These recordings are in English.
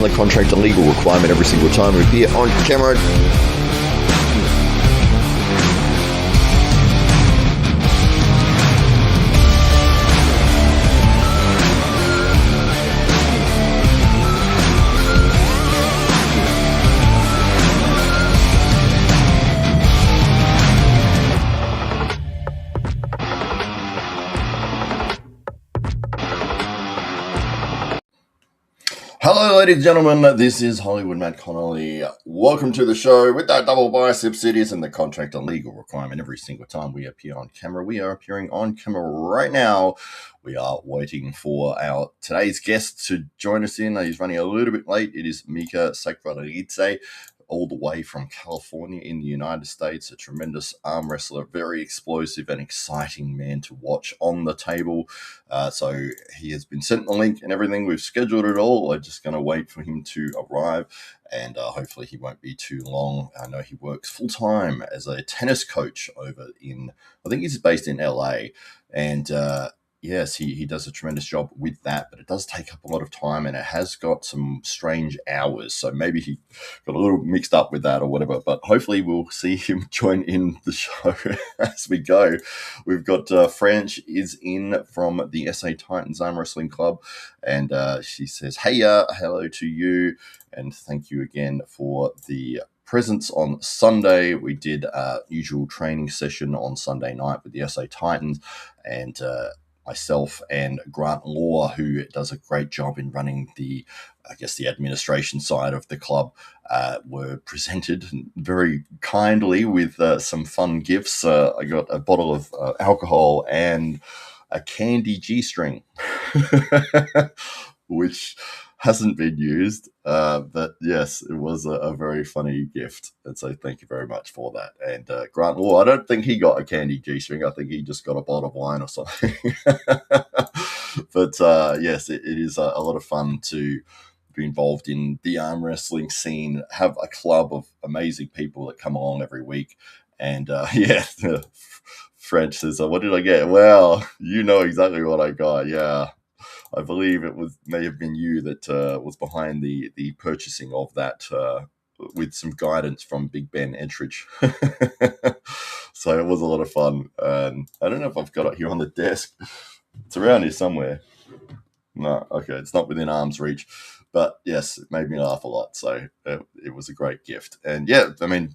The contract and legal requirement every single time we appear on camera. Hello, ladies and gentlemen. This is Hollywood Matt Connelly. Welcome to the show with that double biceps. It is in the contract and legal requirement every single time we appear on camera. We are appearing on camera right now. We are waiting for our today's guest to join us in. He's running a little bit late. It is Mika Sakvarelidze, all the way from California in the United States, a tremendous arm wrestler, very explosive and exciting man to watch on the table. So he has been sent the link and everything. We've scheduled it all. We're just going to wait for him to arrive, and hopefully he won't be too long. I know he works full-time as a tennis coach over in, I think he's based in LA, and yes, he does a tremendous job with that, but it does take up a lot of time, and it has got some strange hours. So maybe he got a little mixed up with that or whatever, but hopefully we'll see him join in the show as we go. We've got French is in from the SA Titans Arm Wrestling Club, and she says, hey, hello to you, and thank you again for the presence on Sunday. We did a usual training session on Sunday night with the SA Titans, and myself and Grant Law, who does a great job in running the administration side of the club, were presented very kindly with some fun gifts. I got a bottle of alcohol and a candy G-string, which hasn't been used, but yes, it was a very funny gift, and so thank you very much for that. And Grant Law, I don't think he got a candy G-string. I think he just got a bottle of wine or something. But yes, it is a lot of fun to be involved in the arm wrestling scene, have a club of amazing people that come along every week. And yeah, French says, what did I get? Well, you know exactly what I got. Yeah, I believe it may have been you that was behind the purchasing of that, with some guidance from Big Ben Entridge. So it was a lot of fun. I don't know if I've got it here on the desk. It's around here somewhere. No, okay, it's not within arm's reach. But yes, it made me laugh a lot. So it was a great gift. And yeah, I mean,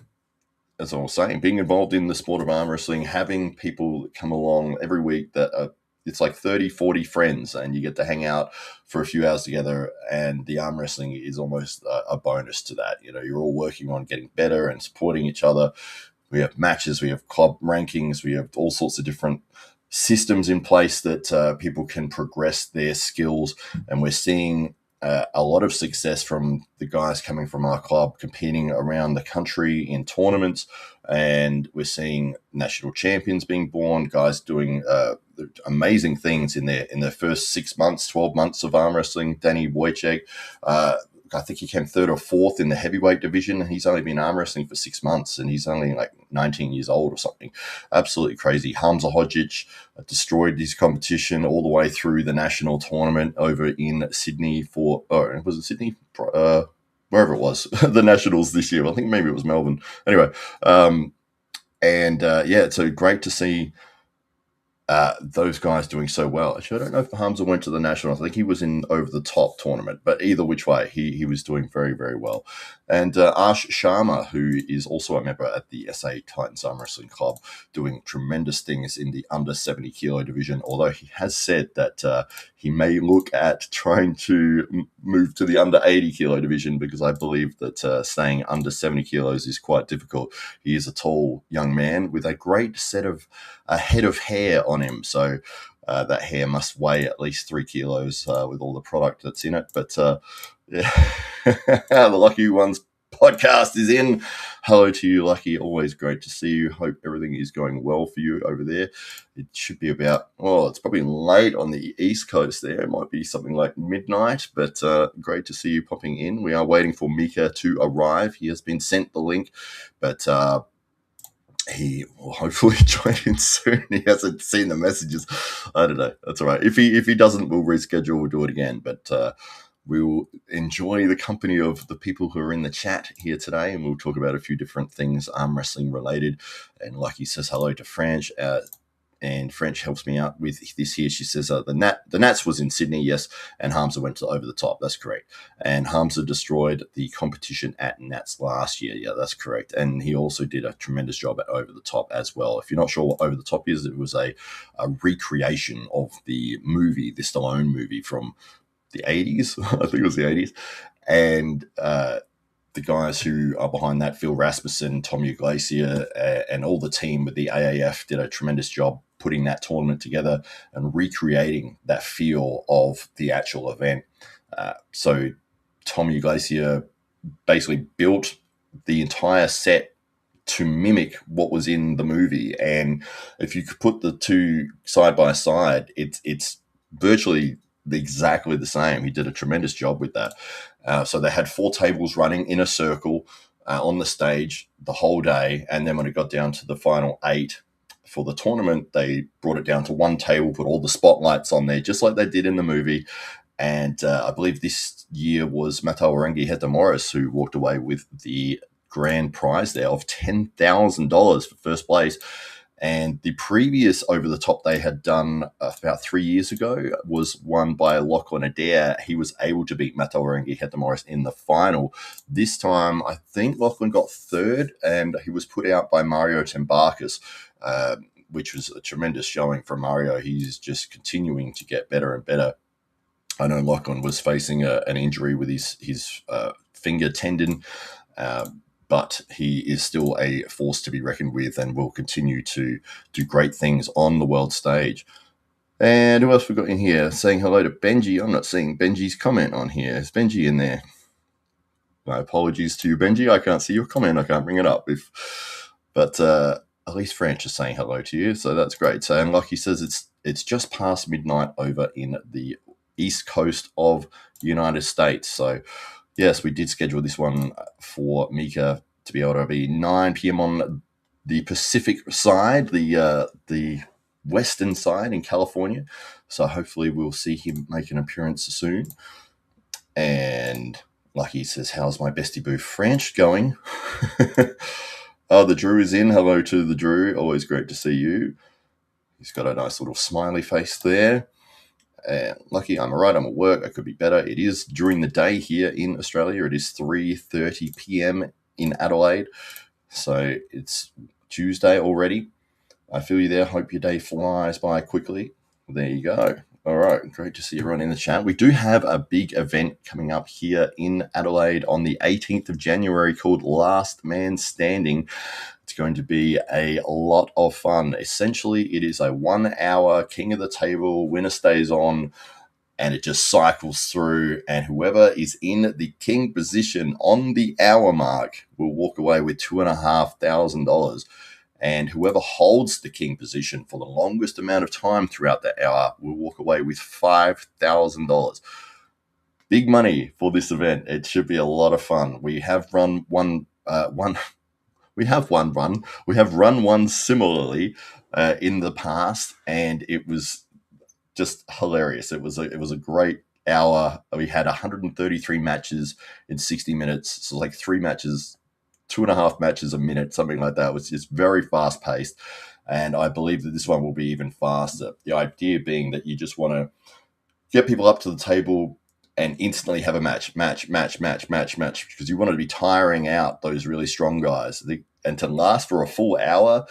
as I was saying, being involved in the sport of arm wrestling, having people come along every week that are, it's like 30, 40 friends, and you get to hang out for a few hours together, and the arm wrestling is almost a bonus to that. You know, you're all working on getting better and supporting each other. We have matches, we have club rankings, we have all sorts of different systems in place that people can progress their skills, and we're seeing a lot of success from the guys coming from our club competing around the country in tournaments, and we're seeing national champions being born, guys doing amazing things in their first 6 months, 12 months of arm wrestling. Danny Wojciech, I think he came third or fourth in the heavyweight division, and he's only been arm wrestling for 6 months, and he's only like 19 years old or something. Absolutely crazy. Hamza Hodzic destroyed his competition all the way through the national tournament over in Sydney was it Sydney? Wherever it was, the Nationals this year. I think maybe it was Melbourne. Anyway, yeah, so great to see those guys doing so well. Actually, I don't know if Hamza went to the Nationals. I think he was in over the top tournament, but either which way, he was doing very, very well. And Ash Sharma, who is also a member at the SA Titans Arm Wrestling Club, doing tremendous things in the under 70 kilo division, although he has said that he may look at trying to move to the under 80 kilo division, because I believe that staying under 70 kilos is quite difficult. He is a tall young man with a great a head of hair on him, so that hair must weigh at least 3 kilos with all the product that's in it. But yeah, the Lucky Ones podcast is in. Hello to you, Lucky. Always great to see you. Hope everything is going well for you over there. It should be about, it's probably late on the East Coast there. It might be something like midnight, but great to see you popping in. We are waiting for Mika to arrive. He has been sent the link, but he will hopefully join in soon. He hasn't seen the messages. I don't know. That's all right. If he doesn't, we'll reschedule. We'll do it again. But we'll enjoy the company of the people who are in the chat here today, and we'll talk about a few different things arm wrestling related. And Lucky says hello to French. And French helps me out with this here. She says the Nats was in Sydney, yes, and Hamza went to Over the Top. That's correct. And Hamza destroyed the competition at Nats last year. Yeah, that's correct. And he also did a tremendous job at Over the Top as well. If you're not sure what Over the Top is, it was a recreation of the movie, the Stallone movie from the 80s. I think it was the 80s. And the guys who are behind that, Phil Rasmussen, Tommy Glacier, and all the team with the AAF did a tremendous job putting that tournament together and recreating that feel of the actual event. So Tommy Glacier basically built the entire set to mimic what was in the movie. And if you could put the two side by side, it's virtually exactly the same. He did a tremendous job with that. So they had 4 tables running in a circle on the stage the whole day. And then when it got down to the final 8 for the tournament, they brought it down to 1 table, put all the spotlights on there, just like they did in the movie. And I believe this year was Matawarangi Heta Morris who walked away with the grand prize there of $10,000 for first place. And the previous Over the Top they had done about 3 years ago was won by Lachlan Adair. He was able to beat Matawarangi Heta Morris in the final. This time, I think Lachlan got 3rd, and he was put out by Mario Tembakis, which was a tremendous showing from Mario. He's just continuing to get better and better. I know Lachlan was facing an injury with his finger tendon, but he is still a force to be reckoned with and will continue to do great things on the world stage. And who else we got in here? Saying hello to Benji. I'm not seeing Benji's comment on here. Is Benji in there? My apologies to you, Benji. I can't see your comment. I can't bring it up. But at least French is saying hello to you, so that's great. So, and like he says, it's just past midnight over in the east coast of the United States. So, yes, we did schedule this one for Mika to be able to be 9 p.m. on the Pacific side, the western side in California. So hopefully we'll see him make an appearance soon. And Lucky says, how's my bestie boo French going? Oh, the Drew is in. Hello to the Drew. Always great to see you. He's got a nice little smiley face there. Lucky, I'm all right. I'm at work. I could be better. It is during the day here in Australia. It is 3:30 p.m. in Adelaide. So it's Tuesday already. I feel you there. Hope your day flies by quickly. There you go. All right. Great to see everyone in the chat. We do have a big event coming up here in Adelaide on the 18th of January called Last Man Standing. It's going to be a lot of fun. Essentially, it is a 1-hour King of the Table, winner stays on, and it just cycles through. And whoever is in the king position on the hour mark will walk away with $2,500. And whoever holds the king position for the longest amount of time throughout the hour will walk away with $5,000. Big money for this event. It should be a lot of fun. We have run one. We have run one similarly in the past, and it was just hilarious. It was a great hour. We had 133 matches in 60 minutes. So like 3 matches, 2.5 matches a minute, something like that. It was just very fast paced. And I believe that this one will be even faster. The idea being that you just want to get people up to the table and instantly have a match, because you want to be tiring out those really strong guys. And to last for a full hour,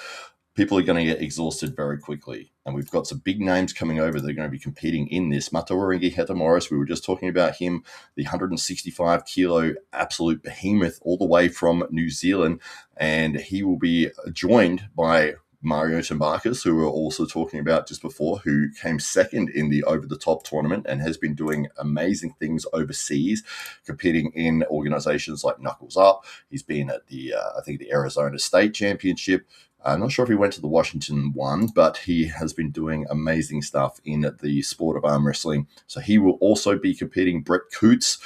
people are going to get exhausted very quickly. And we've got some big names coming over that are going to be competing in this. Matawarangi Heta Morris, we were just talking about him, the 165-kilo absolute behemoth all the way from New Zealand. And he will be joined by Mario Tembakis, who we were also talking about just before, who came second in the Over the Top tournament and has been doing amazing things overseas, competing in organizations like Knuckles Up. He's been at the, I think, the Arizona State Championship. I'm not sure if he went to the Washington one, but he has been doing amazing stuff in the sport of arm wrestling. So he will also be competing. Brett Coots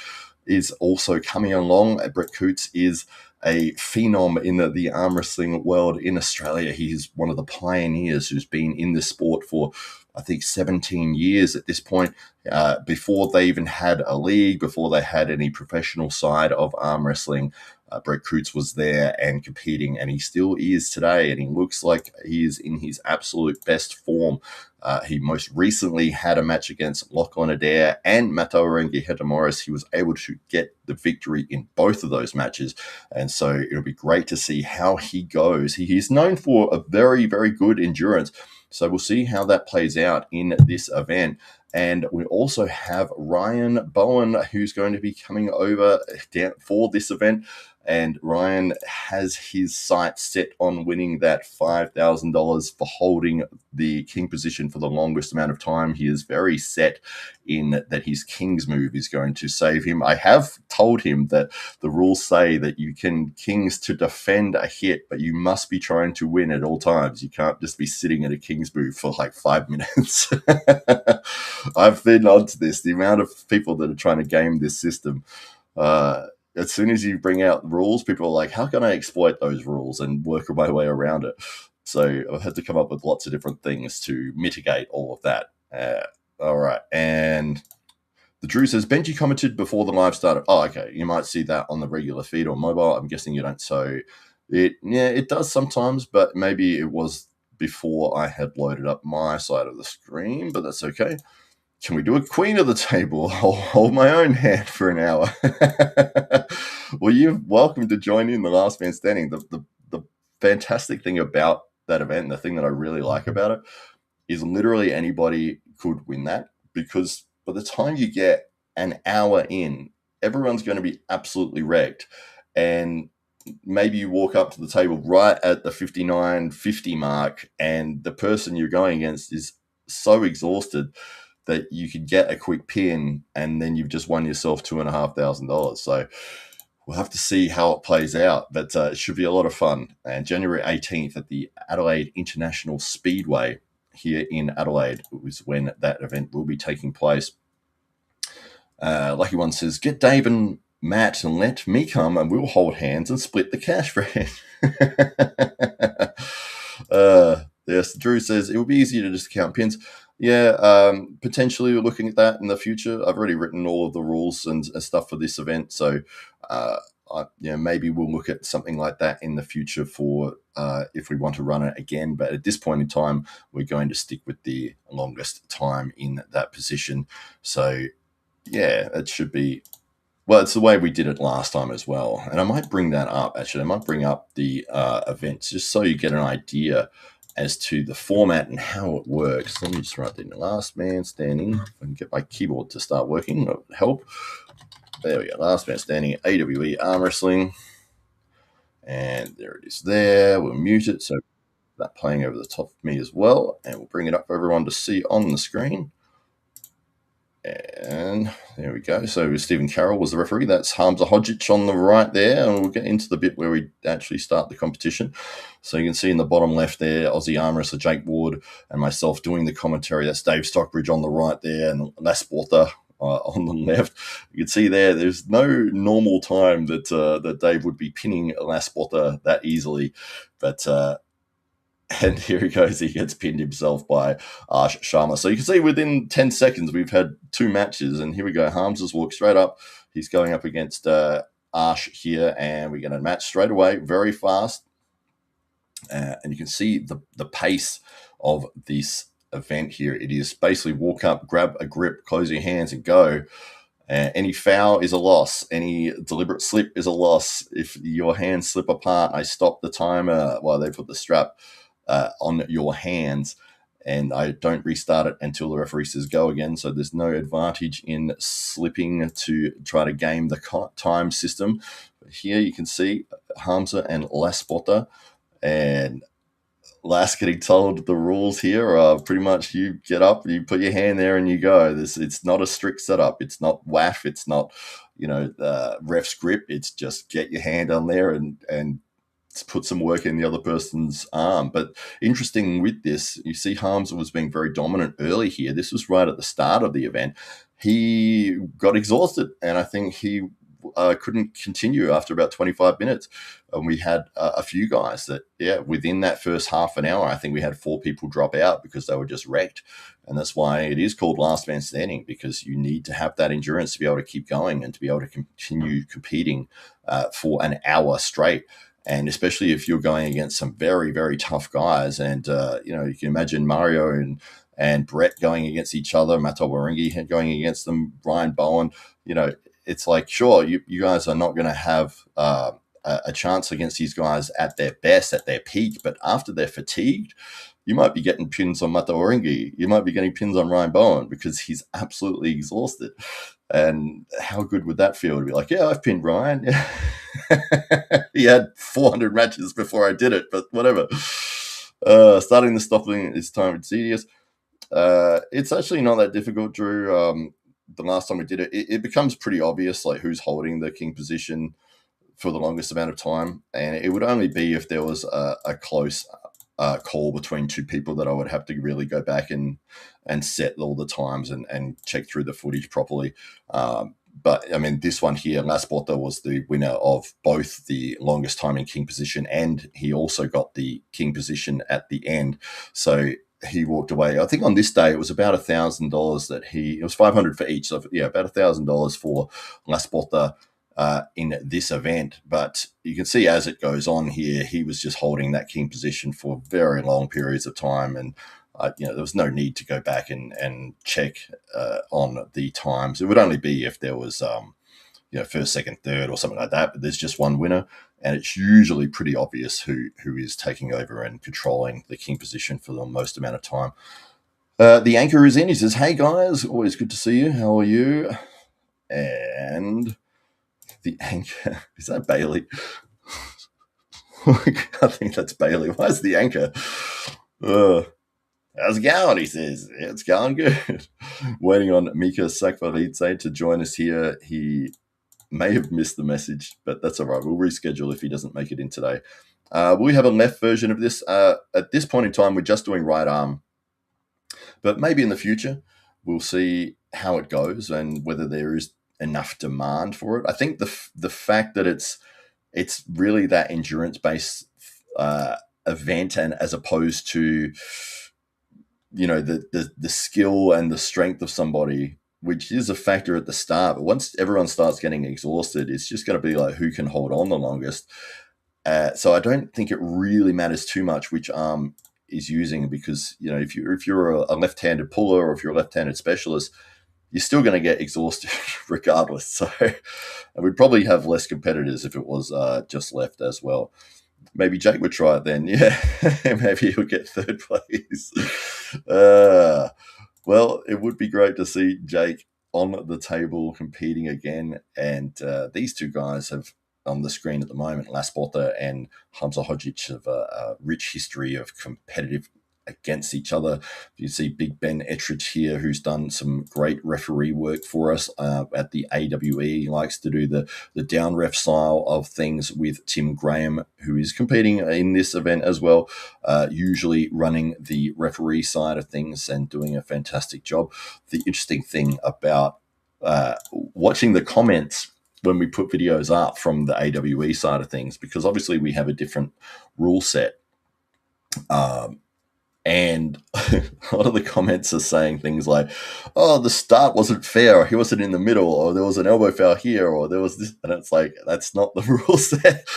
is also coming along. Brett Coots is a phenom in the arm wrestling world in Australia. He's one of the pioneers who's been in this sport for, I think, 17 years at this point, before they even had a league, before they had any professional side of arm wrestling. Brett Coots was there and competing, and he still is today, and he looks like he is in his absolute best form. He most recently had a match against Lachlan Adair and Mato Orengi Hetamoris. He was able to get the victory in both of those matches, and so it'll be great to see how he goes. He's known for a very, very good endurance, so we'll see how that plays out in this event. And we also have Ryan Bowen, who's going to be coming over for this event. And Ryan has his sights set on winning that $5,000 for holding the king position for the longest amount of time. He is very set in that his king's move is going to save him. I have told him that the rules say that you can kings to defend a hit, but you must be trying to win at all times. You can't just be sitting at a king's move for like 5 minutes. I've been onto this. The amount of people that are trying to game this system, as soon as you bring out rules, people are like, how can I exploit those rules and work my way around it? So I've had to come up with lots of different things to mitigate all of that. All right. And the Drew says, Benji commented before the live started. Oh, okay. You might see that on the regular feed or mobile. I'm guessing you don't. So it does sometimes, but maybe it was before I had loaded up my side of the screen, but that's okay. Can we do a queen of the table? I'll hold my own hand for an hour. Well, you're welcome to join in the last man standing. The fantastic thing about that event, the thing that I really like about it, is literally anybody could win that, because by the time you get an hour in, everyone's going to be absolutely wrecked. And maybe you walk up to the table right at the 59.50 mark, and the person you're going against is so exhausted that you could get a quick pin, and then you've just won yourself $2,500. So we'll have to see how it plays out, but it should be a lot of fun. And January 18th at the Adelaide International Speedway here in Adelaide is when that event will be taking place. Lucky One says, get Dave and Matt and let me come and we'll hold hands and split the cash for it. Yes, Drew says, it would be easier to just count pins. Yeah, potentially we're looking at that in the future. I've already written all of the rules and stuff for this event, so maybe we'll look at something like that in the future for if we want to run it again. But at this point in time, we're going to stick with the longest time in that position. So yeah, it should be. Well, it's the way we did it last time as well. And I might bring that up, actually. I might bring up the events just so you get an idea as to the format and how it works. Let me just write in the last man standing. If I can get my keyboard to start working, that would help. There we go. Last man standing, AWE arm wrestling. And there it is there. We'll mute it so that playing over the top of me as well. And we'll bring it up for everyone to see on the screen. And there we go. So Stephen Carroll was the referee. That's Hamza Hodzic on the right there. And we'll get into the bit where we actually start the competition. So you can see in the bottom left there, Aussie arm wrestler Jake Ward and myself doing the commentary. That's Dave Stockbridge on the right there and Les Porter on the left. You can see there's no normal time that Dave would be pinning Les Porter that easily. But and here he goes. He gets pinned himself by Ash Sharma. So you can see within 10 seconds, we've had 2 matches. And here we go. Harms walked straight up. He's going up against Ash here. And we get a match straight away, very fast. And you can see the pace of this event here. It is basically walk up, grab a grip, close your hands and go. Any foul is a loss. Any deliberate slip is a loss. If your hands slip apart, I stop the timer while they put the strap on your hands, and I don't restart it until the referee says go again. So there's no advantage in slipping to try to game the time system. But here you can see Hamza and Las Potter, and Las getting told the rules here are pretty much you get up, you put your hand there, and you go. It's not a strict setup. It's not WAF. It's not ref's grip. It's just get your hand on there and put some work in the other person's arm. But interesting with this, you see Hamza was being very dominant early here. This was right at the start of the event. He got exhausted, and I think he couldn't continue after about 25 minutes. And we had a few guys that, within that first half an hour, I think we had 4 people drop out because they were just wrecked. And that's why it is called last man standing, because you need to have that endurance to be able to keep going and to be able to continue competing for an hour straight. And especially if you're going against some very, very tough guys. And, you can imagine Mario and Brett going against each other, Matt Connelly going against them, Ryan Bowen. It's like, sure, you guys are not going to have a chance against these guys at their best, at their peak. But after they're fatigued, you might be getting pins on Mata Oringi. You might be getting pins on Ryan Bowen because he's absolutely exhausted. And how good would that feel to be like, yeah, I've pinned Ryan. He had 400 matches before I did it, but whatever. Starting the stopping is time and tedious. It's actually not that difficult, Drew. The last time we did it, it becomes pretty obvious, like who's holding the king position for the longest amount of time. And it would only be if there was a close call between 2 people that I would have to really go back and set all the times and check through the footage properly. But I mean, this one here, Lasporta was the winner of both the longest time in king position, and he also got the king position at the end. So he walked away. I think on this day it was about $1,000 that it was 500 for each. So about $1,000 for Lasporta in this event. But you can see as it goes on here, he was just holding that king position for very long periods of time. And there was no need to go back and check on the times. It would only be if there was, first, second, third, or something like that. But there's just one winner, and it's usually pretty obvious who is taking over and controlling the king position for the most amount of time. The anchor is in. He says, "Hey guys, always good to see you. How are you?" And the anchor, is that Bailey? I think that's Bailey. Why is the anchor? How's it going? He says, it's going good. Waiting on Mika Sakvarelidze to join us here. He may have missed the message, but that's all right. We'll reschedule if he doesn't make it in today. We have a left version of this. At this point in time, we're just doing right arm. But maybe in the future, we'll see how it goes and whether there is enough demand for it. I think the fact that it's really that endurance-based event, and as opposed to the skill and the strength of somebody, which is a factor at the start. But once everyone starts getting exhausted, it's just going to be like who can hold on the longest. So I don't think it really matters too much which arm is using, because if you're a left-handed puller, or if you're a left-handed specialist, you're still going to get exhausted regardless. So and we'd probably have less competitors if it was just left as well. Maybe Jake would try it then. Yeah, maybe he'll get third place. Well, it would be great to see Jake on the table competing again. And these two guys have on the screen at the moment, Lasporta and Hamza Hodzic, have a rich history of competitive against each other. You see Big Ben Ettridge here, who's done some great referee work for us at the AWE. He likes to do the down ref style of things with Tim Graham, who is competing in this event as well, usually running the referee side of things and doing a fantastic job. The interesting thing about watching the comments when we put videos up from the AWE side of things, because obviously we have a different rule set, and a lot of the comments are saying things like, oh, the start wasn't fair, or he wasn't in the middle, or there was an elbow foul here, or there was this. And it's like, that's not the rule set.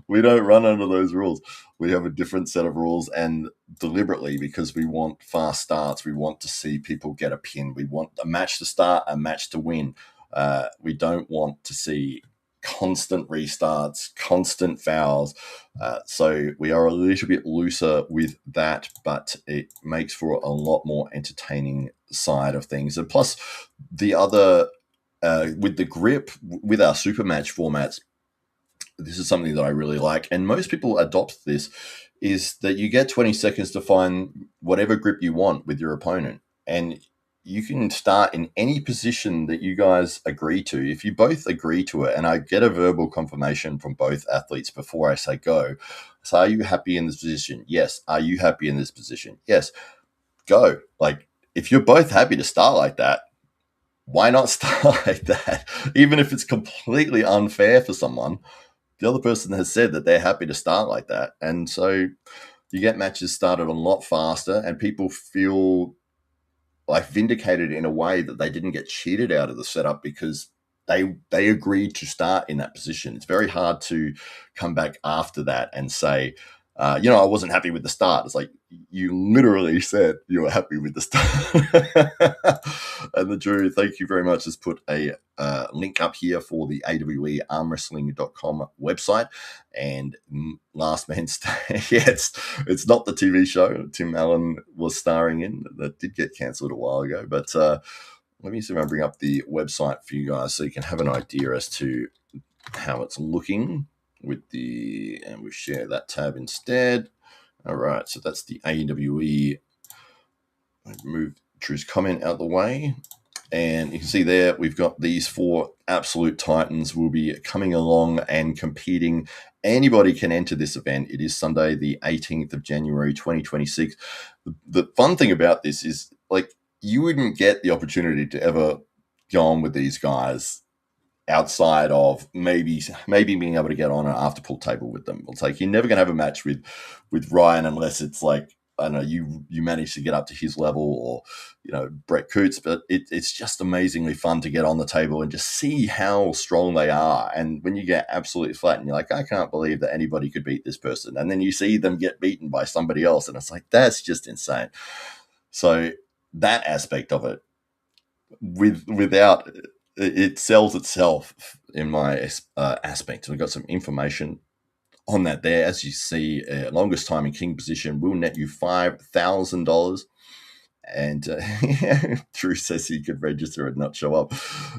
We don't run under those rules. We have a different set of rules, and deliberately, because we want fast starts, we want to see people get a pin. We want a match to start, a match to win. We don't want to see constant restarts, constant fouls. So we are a little bit looser with that, but it makes for a lot more entertaining side of things. And plus, the other, with the grip, with our super match formats, this is something that I really like, and most people adopt this, is that you get 20 seconds to find whatever grip you want with your opponent. And you can start in any position that you guys agree to. If you both agree to it, and I get a verbal confirmation from both athletes before I say go. So are you happy in this position? Yes. Are you happy in this position? Yes. Go. Like, if you're both happy to start like that, why not start like that? Even if it's completely unfair for someone, the other person has said that they're happy to start like that. And so you get matches started a lot faster, and people feel like vindicated in a way that they didn't get cheated out of the setup because they agreed to start in that position. It's very hard to come back after that and say, I wasn't happy with the start. It's like you literally said you were happy with the start. And the Drew, thank you very much, has put a link up here for the awearmwrestling.com website. And Last Man Standing, yeah, it's not the TV show Tim Allen was starring in. That did get cancelled a while ago. But let me see if I bring up the website for you guys so you can have an idea as to how it's looking and we share that tab instead. All right, so that's the AWE. Move Drew's comment out the way. And you can see there, we've got these 4 absolute titans will be coming along and competing. Anybody can enter this event. It is Sunday, the 18th of January, 2026. The fun thing about this is, like, you wouldn't get the opportunity to ever go on with these guys outside of maybe being able to get on an after pool table with them. It's like you're never going to have a match with Ryan unless it's like, I don't know, you manage to get up to his level, or Brett Coots. But it's just amazingly fun to get on the table and just see how strong they are. And when you get absolutely flat and you're like, I can't believe that anybody could beat this person, and then you see them get beaten by somebody else, and it's like, that's just insane. So that aspect of it, without it sells itself in my aspect. We've got some information on that there. As you see, longest time in king position will net you $5,000. And Drew says he could register and not show up.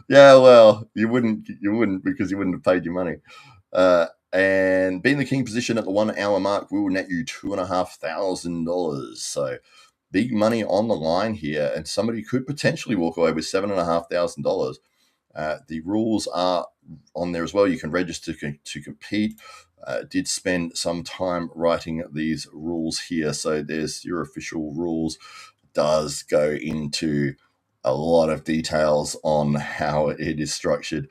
Yeah, well, you wouldn't because you wouldn't have paid your money. And being the king position at the 1 hour mark will net you $2,500. So big money on the line here, and somebody could potentially walk away with $7,500. The rules are on there as well. You can register to compete. Did spend some time writing these rules here. So there's your official rules. Does go into a lot of details on how it is structured.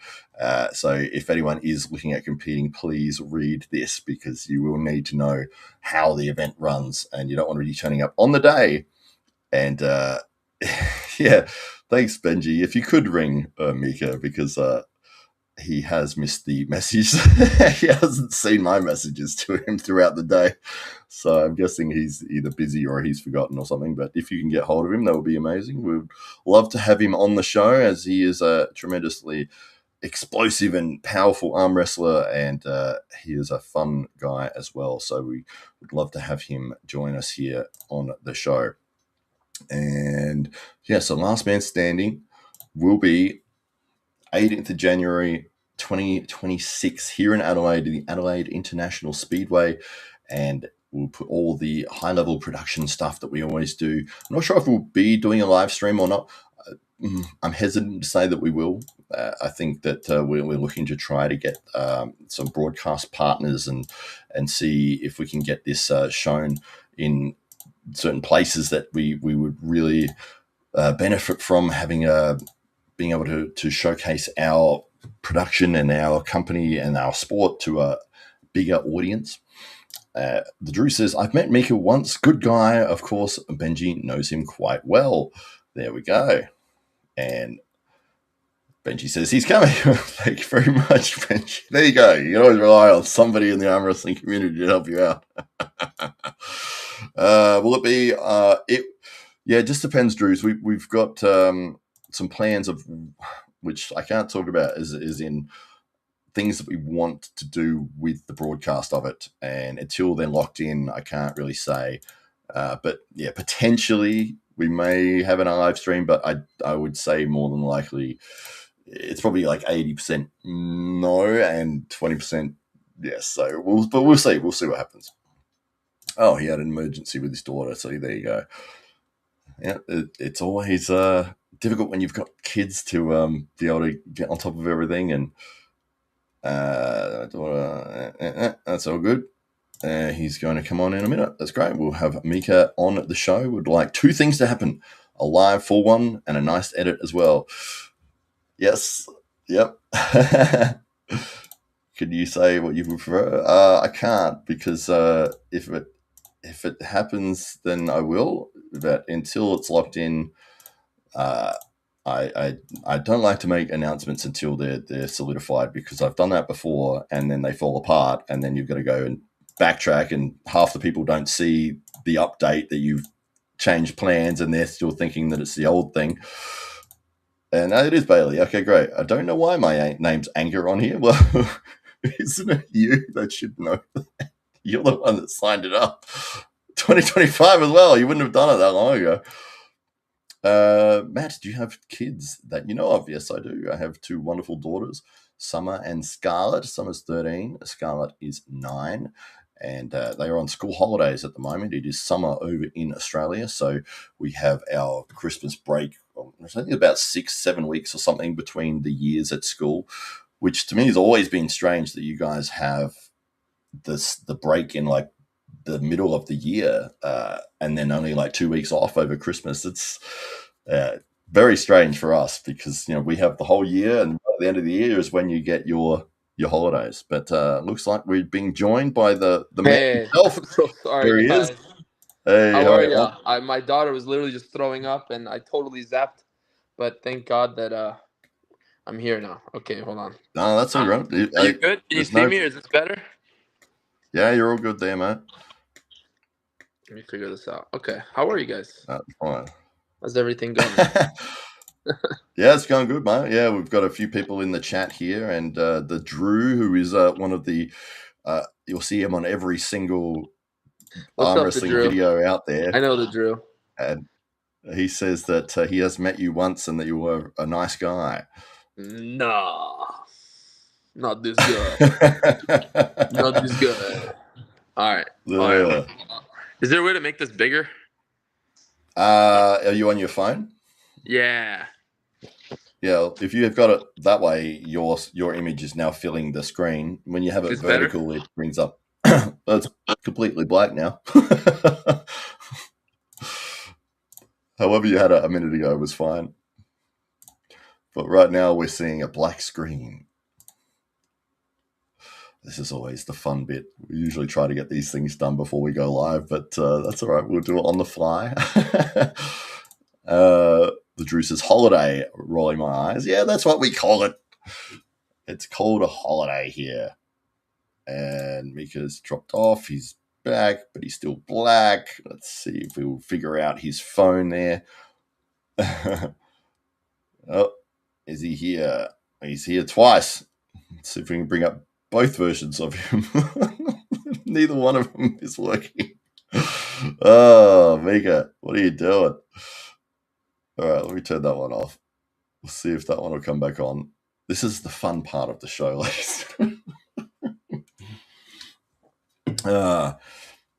So if anyone is looking at competing, please read this, because you will need to know how the event runs, and you don't want to be turning up on the day. And yeah, thanks, Benji. If you could ring Mika, because he has missed the message. He hasn't seen my messages to him throughout the day. So I'm guessing he's either busy or he's forgotten or something. But if you can get hold of him, that would be amazing. We'd love to have him on the show, as he is a tremendously explosive and powerful arm wrestler, and he is a fun guy as well. So we would love to have him join us here on the show. And yeah, so Last Man Standing will be 18th of January 2026 here in Adelaide, the Adelaide International Speedway, and we'll put all the high-level production stuff that we always do. I'm not sure if we'll be doing a live stream or not. I'm hesitant to say that we will. I think that we're looking to try to get some broadcast partners and see if we can get this shown in certain places that we would really benefit from having being able to showcase our production and our company and our sport to a bigger audience. The Drew says, I've met Mika once. Good guy. Of course, Benji knows him quite well. There we go. And Benji says he's coming. Thank you very much, Benji. There you go. You can always rely on somebody in the arm wrestling community to help you out. Will it be? Yeah, it just depends, Drews. We've got some plans of which I can't talk about, is in things that we want to do with the broadcast of it, and until they're locked in, I can't really say. But yeah, potentially we may have an live stream, but I would say more than likely it's probably like 80% no and 20% yes. So we'll see. We'll see what happens. Oh, he had an emergency with his daughter, so there you go. Yeah, it's always difficult when you've got kids to be able to get on top of everything, and that's all good. He's going to come on in a minute. That's great. We'll have Mika on the show. We'd like 2 things to happen: a live full one and a nice edit as well. Yes. Yep. Can you say what you prefer? I can't because if it happens, then I will. But until it's locked in, uh, I, I I don't like to make announcements until they're solidified because I've done that before and then they fall apart and then you've got to go and backtrack and half the people don't see the update that you've changed plans and they're still thinking that it's the old thing. And it is Bailey. Okay, great. I don't know why my name's Anger on here. Well, isn't it you that should know? You're the one that signed it up. 2025 as well. You wouldn't have done it that long ago. Matt, do you have kids that you know of? Yes, I do. I have two wonderful daughters, Summer and Scarlett. Summer's 13, Scarlett is 9, and they are on school holidays at the moment. It is summer over in Australia, so we have our Christmas break. I think about 6-7 weeks or something between the years at school, which to me has always been strange that you guys have the break in like the middle of the year and then only like 2 weeks off over Christmas. It's very strange for us because we have the whole year and at the end of the year is when you get your holidays. But looks like we're being joined by the man Hey, himself. I'm so There sorry, he is. guys. Hey, How how are are you? ya? My daughter was literally just throwing up, and I totally zapped. But thank God that I'm here now. Okay, hold on. No, that's all right. Are you good? Can you There's see no. me? Or is this better? Yeah, you're all good there, mate. Let me figure this out. Okay, how are you guys? That's fine. How's everything going? Yeah, it's going good, mate. Yeah, we've got a few people in the chat here, and the Drew, who is one of the, you'll see him on every single What's arm up, the wrestling Drew? video out I there, know the Drew. and he says that he has met you once and that you were a nice guy. Nah, not this guy. Not this guy. All right, all right. Is there a way to make this bigger? Are you on your phone? Yeah. Yeah, if you have got it that way, your image is now filling the screen. When you have it It's better? vertical, it brings up. It's completely black now. However, you had it a minute ago was fine. But right now, we're seeing a black screen. This is always the fun bit. We usually try to get these things done before we go live, but that's all right. We'll do it on the fly. The Drew says holiday, rolling my eyes. Yeah, that's what we call it. It's called a holiday here. And Mika's dropped off. He's back, but he's still black. Let's see if we'll figure out his phone there. Oh, is he here? He's here twice. Let's see if we can bring up both versions of him. Neither one of them is working. Oh, Mika, what are you doing? All right, let me turn that one off. We'll see if that one will come back on. This is the fun part of the show, ladies. I've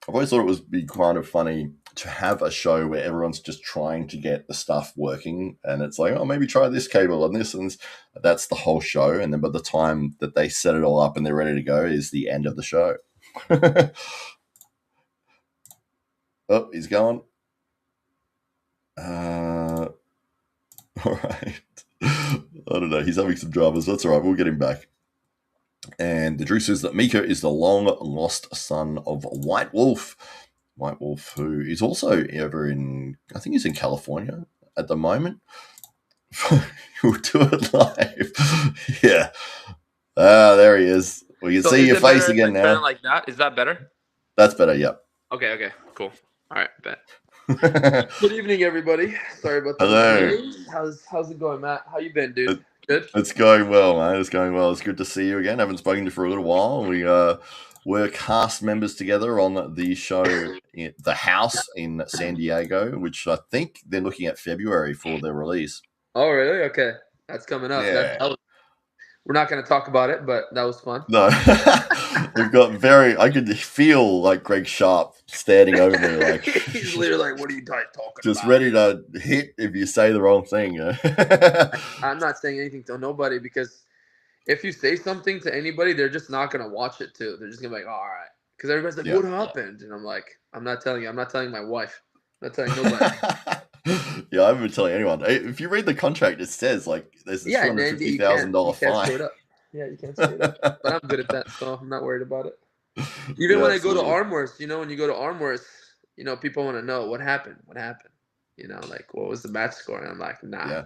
always thought it would be kind of funny to have a show where everyone's just trying to get the stuff working, and it's like, oh, maybe try this cable and this, and this. That's the whole show. And then by the time that they set it all up and they're ready to go, is the end of the show. Oh, he's gone. All right. I don't know. He's having some dramas. That's all right. We'll get him back. And the Drew says that Mika is the long lost son of White Wolf. White Wolf, who is also over in, I think he's in California at the moment. We'll do it live. Yeah. Ah, there he is. We can see your face again now. Like that? Is that better? That's better, yep. Okay, cool. All right, bet. Good evening, everybody. Sorry about that. Hello. How's it going, Matt? How you been, dude? Good? It's going well, man. It's going well. It's good to see you again. I haven't spoken to you for a little while. We're cast members together on the show The House in San Diego, which I think they're looking at February for their release. Oh, really? Okay. That's coming up. Yeah. We're not going to talk about it, but that was fun. No. I could feel like Greg Sharp standing over me. Like, he's literally like, what are you guys talking about? Just ready to hit if you say the wrong thing. I'm not saying anything to nobody because if you say something to anybody, they're just not going to watch it too. They're just going to be like, oh, all right. Because everybody's like, what happened? And I'm like, I'm not telling you. I'm not telling my wife. I'm not telling nobody. Yeah, I haven't been telling anyone. If you read the contract, it says like there's a Yeah, and then you $250,000 can't fine. screw it up. Yeah, you can't screw it up. But I'm good at that, so I'm not worried about it. Even Yeah, when I go to absolutely. arm wars, when you go to arm wars, people want to know what happened. What happened? Like what was the match score? And I'm like, nah, Yeah.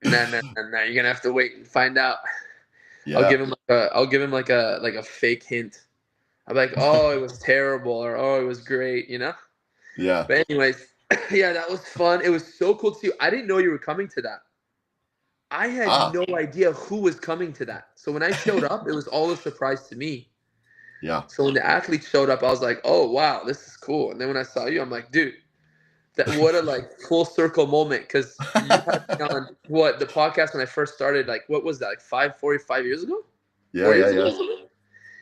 nah, nah. You're gonna have to wait and find out. I'll Yeah. give him like a fake hint. I'm like, oh, it was terrible, or oh, it was great, Yeah. But anyways, yeah, that was fun. It was so cool to see you. I didn't know you were coming to that. I had Ah. no idea who was coming to that. So when I showed up, it was all a surprise to me. Yeah. So when the athletes showed up, I was like, oh wow, this is cool. And then when I saw you, I'm like, dude, what a full circle moment. Because you had me on the podcast when I first started, what was that, 5 years ago? Yeah. 4 years Yeah. ago Yeah. or something?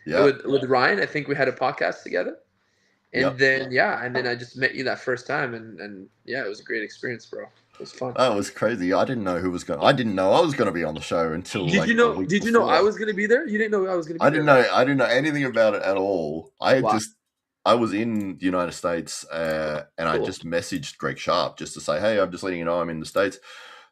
Yeah. With Ryan, I think we had a podcast together. And Yep. then I just met you that first time, and yeah, it was a great experience, bro. It was fun. That was crazy. I didn't know I didn't know I was going to be on the show until Did you like a know? week Did you know I before. was gonna be there? You didn't know I was gonna be there, right? I didn't know anything about it at all. Wow, I was in the United States, and I cool. just messaged Greg Sharp just to say, hey, I'm just letting you know I'm in the States.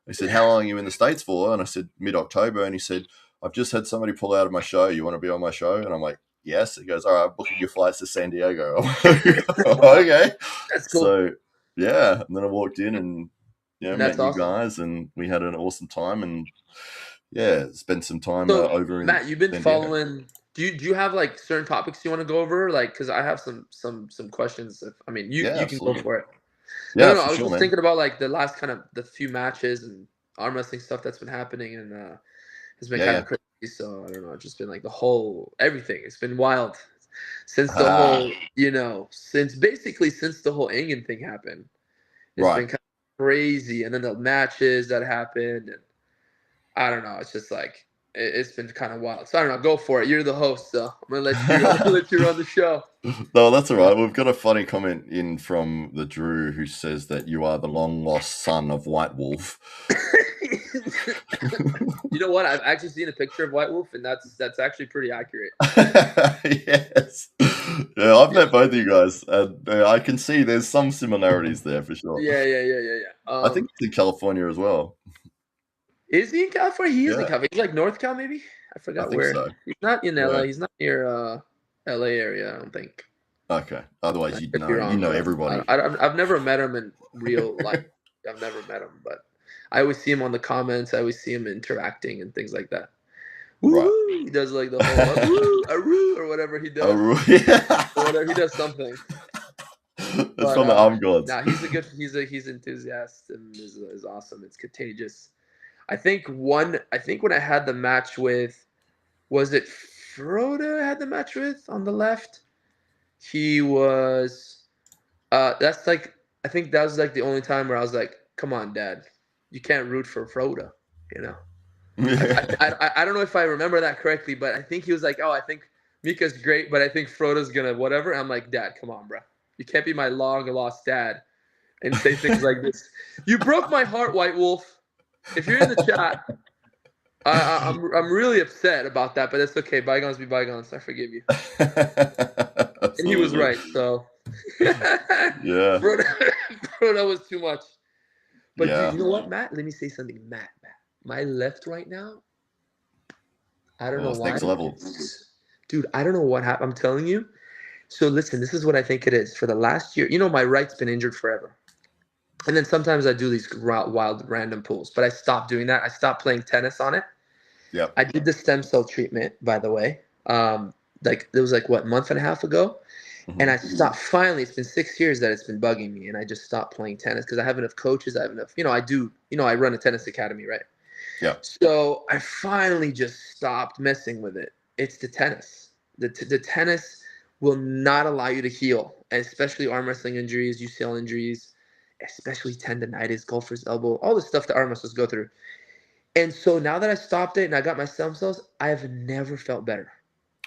He said, how long are you in the States for? And I said, mid-October. And he said, I've just had somebody pull out of my show. You want to be on my show? And I'm like, yes. He goes, all right, I'm booking your flights to San Diego. I'm like, okay. That's cool. So, yeah. And then I walked in and, met That's you awesome. guys, and we had an awesome time. And, yeah, spent some time So, over in Matt, you've been San Diego. following. Do you have certain topics you want to go over? Because I have some questions. You Yeah, can go absolutely. for it. Yeah, No. for I was sure, just man. thinking about the last the few matches and arm wrestling stuff that's been happening, and it's been Yeah, kind yeah. of crazy. So I don't know. It's just been the whole everything. It's been wild since the Ah, whole since the whole Engen thing happened. It's right. been kind of crazy, and then the matches that happened, and I don't know. It's just it's been kind of wild. So I don't know. Go for it. You're the host, so I'm gonna let you let you run the show. No, that's all right. We've got a funny comment in from the Drew who says that you are the long lost son of White Wolf. You know what? I've actually seen a picture of White Wolf, and that's actually pretty accurate. Yes. Yeah, I've met both of you guys, and I can see there's some similarities there for sure. Yeah. I think he's in California as well. Is he in California? He is in Yeah, California. He's North Cal, maybe. I I forgot think where. so. He's not in Yeah. LA. He's not near LA area. I don't think. Okay. Otherwise, I you'd could be know. You wrong, know but everybody. I've never met him in real life. I've never met him, but I always see him on the comments. I always see him interacting and things like that. Right. Woo! He does the whole aroo, or whatever he does. Oh, yeah. Or whatever he does something. It's from the Arm Gods. Nah, he's enthusiast and is awesome. It's contagious. I think when I had the match with, was it Froda I had the match with on the left? He was that's I think that was the only time where I was like, come on, Dad. You can't root for Froda, you know. I don't know if I remember that correctly, but I think he was like, oh, I think Mika's great, but I think Frodo's gonna whatever. I'm like, Dad, come on, bro. You can't be my long lost dad and say things like this. You broke my heart, White Wolf. If you're in the chat, I'm really upset about that, but it's okay. Bygones be bygones. I forgive you. And he was right. So Yeah. Frodo was too much. But Yeah. dude, you know what, Matt? Let me say something, Matt. My left right now, I don't know It's why. next level. Dude, I don't know what happened. I'm telling you. So listen, this is what I think it is. For the last year, my right's been injured forever. And then sometimes I do these wild random pulls, but I stopped doing that. I stopped playing tennis on it. Yep. I did the stem cell treatment, by the way. It was what, month and a half ago? Mm-hmm. And I stopped. Finally, it's been 6 years that it's been bugging me, and I just stopped playing tennis because I have enough coaches. I have enough, I run a tennis academy, right? Yeah. So I finally just stopped messing with it. It's the tennis. The tennis will not allow you to heal, especially arm wrestling injuries, UCL injuries, especially tendonitis, golfer's elbow, all the stuff that arm wrestlers go through. And so now that I stopped it and I got my stem cells, I have never felt better.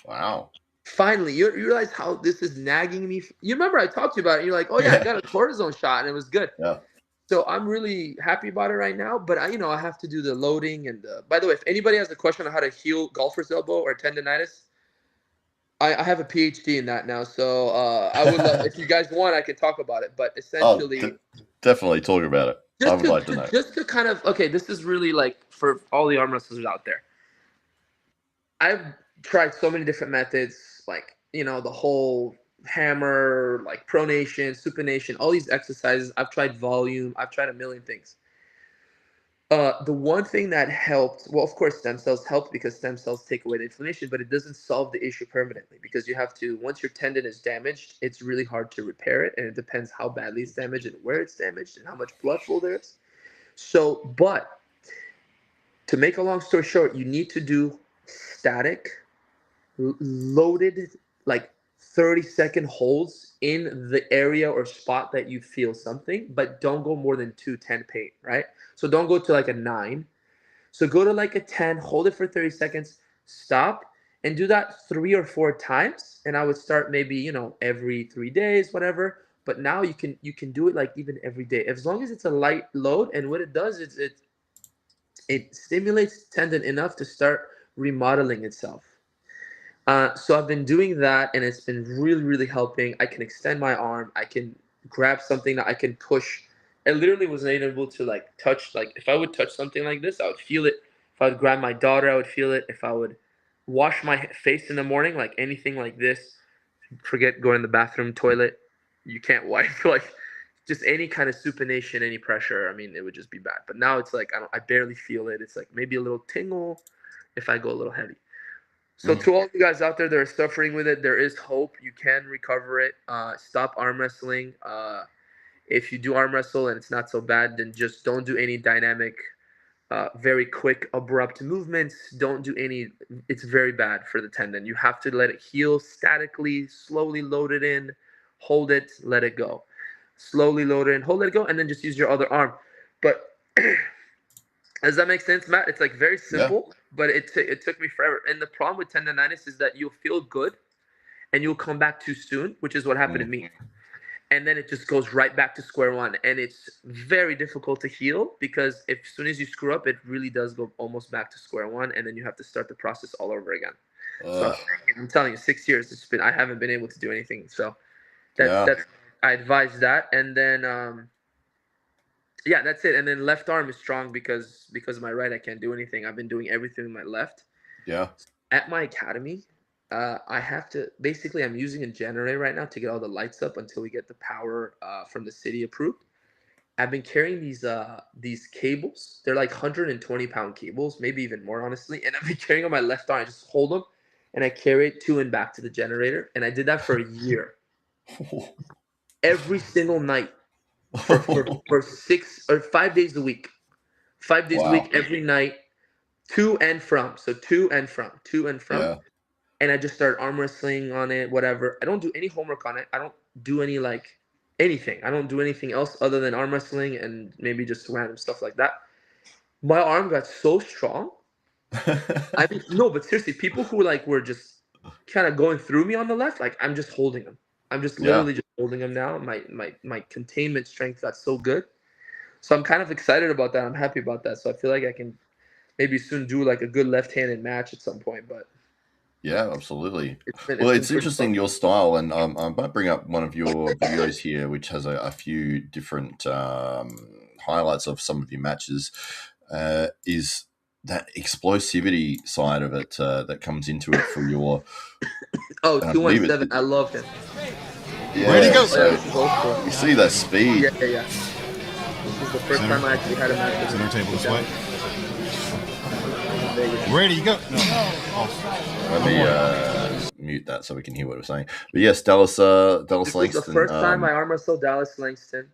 Wow. Finally, you realize how this is nagging me. You remember I talked to you about it. You're like, oh yeah, I got a cortisone shot and it was good. Yeah. So I'm really happy about it right now. But I have to do the loading. And by the way, if anybody has a question on how to heal golfer's elbow or tendonitis, I have a PhD in that now, so I would love if you guys want, I can talk about it. But Oh, essentially, definitely talk about it. I would like to know. just to kind of okay, this is really like for all the arm wrestlers out there. I've tried so many different methods, like the whole hammer, like pronation, supination, all these exercises. I've tried volume. I've tried a million things. The one thing that helped, well, of course, stem cells help because stem cells take away the inflammation, but it doesn't solve the issue permanently because you have to, once your tendon is damaged, it's really hard to repair it. And it depends how badly it's damaged and where it's damaged and how much blood flow there is. So, but to make a long story short, you need to do static, loaded, like 30-second holds in the area or spot that you feel something, but don't go more than 210 pain, right? So don't go to like a 9. So go to like a 10, hold it for 30 seconds, stop, and do that 3 or 4 times. And I would start maybe, every 3 days, whatever. But now you can do it like even every day. As long as it's a light load, and what it does is it stimulates tendon enough to start remodeling itself. So I've been doing that, and it's been really, really helping. I can extend my arm. I can grab something that I can push. I literally wasn't able to like touch. Like if I would touch something like this, I would feel it. If I would grab my daughter, I would feel it. If I would wash my face in the morning, like anything like this, forget going to the bathroom, toilet. You can't wipe like just any kind of supination, any pressure. I mean, it would just be bad. But now it's like I barely feel it. It's like maybe a little tingle if I go a little heavy. So to all you guys out there that are suffering with it, there is hope. You can recover it. Stop arm wrestling. If you do arm wrestle and it's not so bad, then just don't do any dynamic, very quick, abrupt movements. Don't do any. It's very bad for the tendon. You have to let it heal statically, slowly load it in, hold it, let it go. Slowly load it in, hold it go, and then just use your other arm. But does that make sense, Matt? It's like very Yeah. simple, but it took me forever. And the problem with tendonitis is that you'll feel good and you'll come back too soon, which is what happened to Mm. me. And then it just goes right back to square one. And it's very difficult to heal because as soon as you screw up, it really does go almost back to square one. And then you have to start the process all over again. So Ugh. I'm telling you, 6 years, I haven't been able to do anything. So Yeah. that's, I advise that. And then, yeah, that's it. And then left arm is strong because of my right, I can't do anything. I've been doing everything with my left. Yeah. At my academy, I have to basically I'm using a generator right now to get all the lights up until we get the power from the city approved. I've been carrying these cables. They're like 120-pound cables, maybe even more honestly. And I've been carrying on my left arm. I just hold them and I carry it to and back to the generator. And I did that for a year, every single night for 6 or 5 days a week. 5 days a Wow. week, every night, to and from. So to and from. Yeah. And I just started arm wrestling on it, whatever. I don't do any homework on it. I don't do any like anything. I don't do anything else other than arm wrestling and maybe just random stuff like that. My arm got so strong. I mean, no, but seriously, people who like were just kind of going through me on the left, like I'm just holding them. I'm just Yeah. literally just holding them now. My containment strength got so good. So I'm kind of excited about that. I'm happy about that. So I feel like I can maybe soon do like a good left-handed match at some point. But Yeah, absolutely. Well, it's been it's pretty fun. interesting your style, and I might bring up one of your videos here, which has a few different highlights of some of your matches. Is that explosivity side of it that comes into it for your? Oh, And I two one believe seven. it. I love him. Where'd he Yeah, go? Oh yeah, so this is old school. you see that speed. Yeah. This is the first Center. time I actually had a match with him. Center table this way. In Vegas. Where'd he go? No. Let me mute that so we can hear what we're saying. But yes, Dallas This was the Langston. first time I arm wrestled Dallas Langston.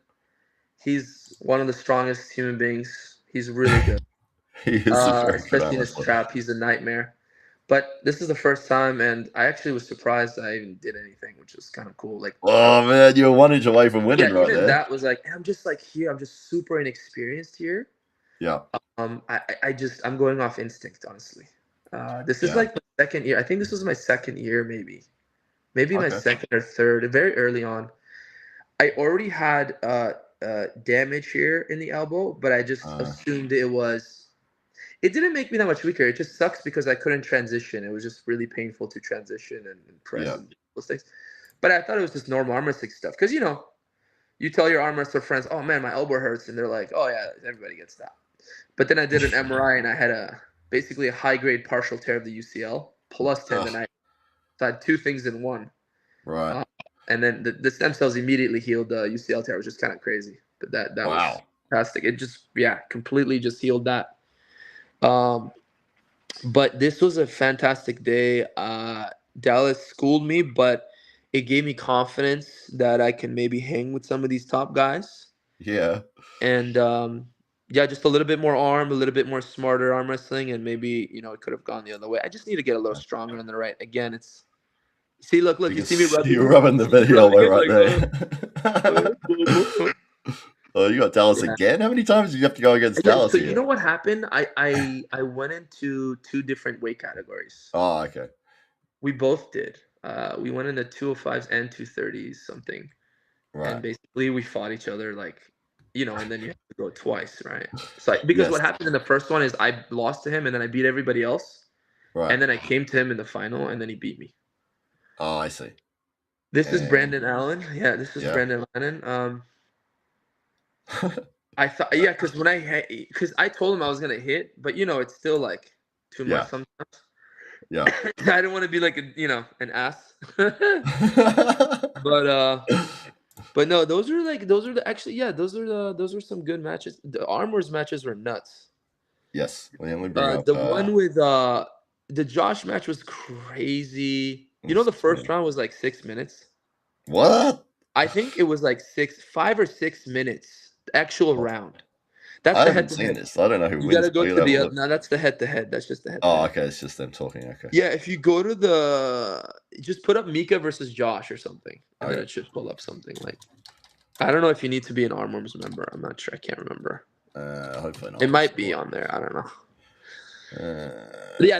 He's one of the strongest human beings. He's really good. He is a very good Especially arm in his wrestler. trap, he's a nightmare. But this is the first time, and I actually was surprised I even did anything, which is kind of cool. Like, Oh man, you're 1 inch away from winning yeah, right even there. that was like, I'm just like here. I'm just super inexperienced here. Yeah, I'm going off instinct, honestly. This is yeah. like my second year. I think this was my second year, maybe my Okay. second or third, very early on. I already had damage here in the elbow, but I just assumed It didn't make me that much weaker. It just sucks because I couldn't transition. It was just really painful to transition and press Yeah. and do those things. But I thought it was just normal arm wrestling stuff. Because, you tell your arm wrestler friends, oh man, my elbow hurts. And they're like, oh yeah, everybody gets that. But then I did an MRI and I had basically a high grade partial tear of the UCL plus tendonitis. So I had two things in one. Right. And then the stem cells immediately healed the UCL tear, which is kind of crazy. But that was Wow. fantastic. It just, completely just healed that. But this was a fantastic day. Dallas schooled me, but it gave me confidence that I can maybe hang with some of these top guys. Yeah. And just a little bit more arm, a little bit more smarter arm wrestling, and maybe it could have gone the other way. I just need to get a little stronger on the right. Again, it's look, you see me rubbing You're it? rubbing the video Rubbing it right like, there. Oh, you got Dallas yeah. again? How many times do you have to go against Yeah, Dallas so here? you know what happened? I went into two different weight categories. Oh, okay. We both did. We went into 205s and 230s something. Right. And basically we fought each other and then you have to go twice, right? So because Yes. what happened in the first one is I lost to him and then I beat everybody else. Right. And then I came to him in the final and then he beat me. Oh, I see. This is Brandon Allen. Yeah, this is Brandon Allen. I thought, because because I told him I was gonna hit, but it's still like too much sometimes. Yeah. I don't want to be like an ass. But no, those are some good matches. The Arm Wars matches were nuts. Yes. Well, let me bring up The one with the Josh match was crazy. The first round was like 6 minutes. What? I think it was like 5 or 6 minutes. The actual round. That's I the haven't seen head-to-head. this. I don't know who You wins. gotta go to the no. That's the head-to-head. That's just the head-to-head. Oh, okay. It's just them talking. Okay. Yeah, if you go to just put up Mika versus Josh or something, and then it should pull up something like. I don't know if you need to be an Arm Wars member. I'm not sure. I can't remember. Hopefully not. It might be on there. I don't know. Yeah.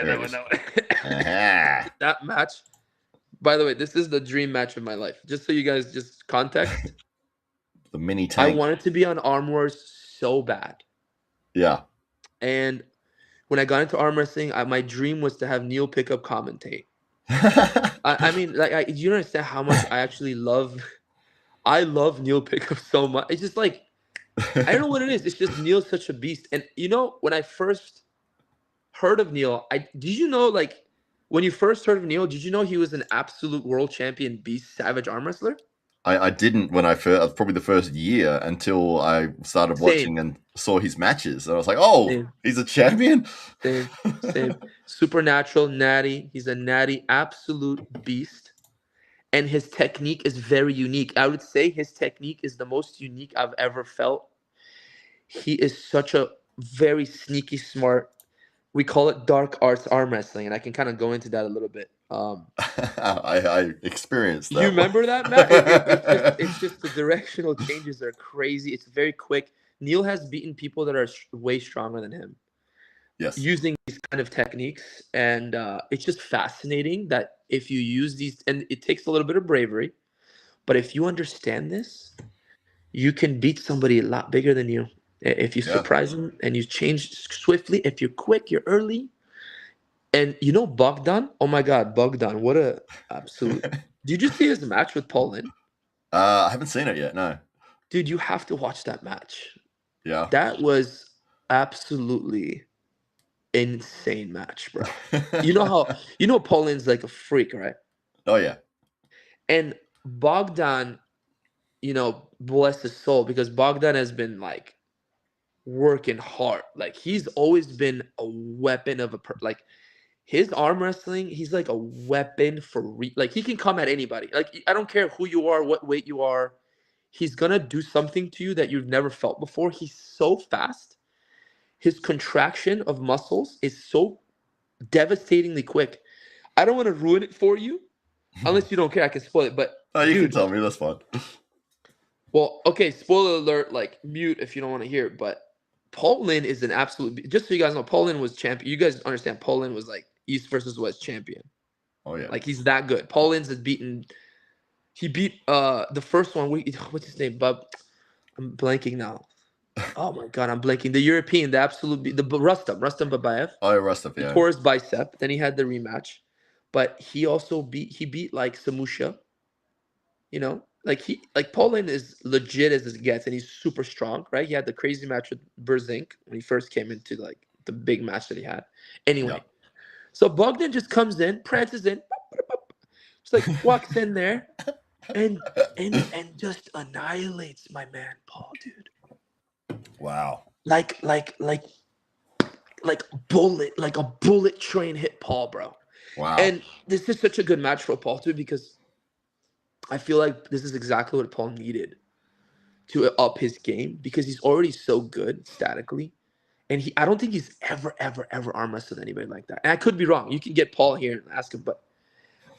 That one. That match. By the way, this is the dream match of my life. Just so you guys just context. The mini tank. I wanted to be on Arm Wars so bad. Yeah. And when I got into arm wrestling, my dream was to have Neil Pickup commentate. I mean, like, do you understand how much I actually love? I love Neil Pickup so much. It's just like, I don't know what it is. It's just Neil's such a beast. And when I first heard of Neil, did you know, like, when you first heard of Neil, did you know he was an absolute world champion beast savage arm wrestler? I didn't when I first, probably the first year until I started watching and saw his matches. And I was like, oh, he's a champion? Same. Supernatural, natty. He's a natty, absolute beast. And his technique is very unique. I would say his technique is the most unique I've ever felt. He is such a very sneaky, smart. We call it dark arts arm wrestling, and I can kind of go into that a little bit. I experienced that. You remember that, Matt? It's just the directional changes are crazy. It's very quick. Neil has beaten people that are way stronger than him. Yes. Using these kind of techniques, and it's just fascinating that if you use these, and it takes a little bit of bravery, but if you understand this, you can beat somebody a lot bigger than you. If you surprise them and you change swiftly, if you're quick, you're early. And Bogdan? Oh my God, Bogdan! What a absolute! Did you see his match with Paul Lynn? I haven't seen it yet. No. Dude, you have to watch that match. Yeah. That was absolutely insane match, bro. You know Paul Lynn's like a freak, right? Oh yeah. And Bogdan, bless his soul, because Bogdan has been like working hard. Like he's always been a weapon of like his arm wrestling. He's like a weapon for like he can come at anybody. Like I don't care who you are, what weight you are. He's gonna do something to you that you've never felt before. He's so fast. His contraction of muscles is so devastatingly quick. I don't want to ruin it for you, unless you don't care. I can spoil it, but you can tell me. That's fine. Well, okay, spoiler alert. Like mute if you don't want to hear it. But Paul Lynn is an absolute. Just so you guys know, Paul Lynn was champion. You guys understand? Paul Lynn was like East versus West champion. Oh yeah, like he's that good. Paul Lynn's has beaten. He beat the first one. What's his name? Bub. I'm blanking now. Oh my God, I'm blanking. The European, Rustam Babayev. Oh, Rostov, He yeah. tore his bicep. Then he had the rematch, but he beat like Samusha. Like Poland is legit as it gets, and he's super strong, right? He had the crazy match with Berzink when he first came into like the big match that he had. Yeah. Anyway, so Bogdan just comes in, prances in, just like walks in there, and just annihilates my man Paul, dude. Wow. Like like a bullet train hit Paul, bro. Wow. And this is such a good match for Paul too, because I feel like this is exactly what Paul needed to up his game, because he's already so good statically. And I don't think he's ever arm wrestled anybody like that. And I could be wrong. You can get Paul here and ask him, but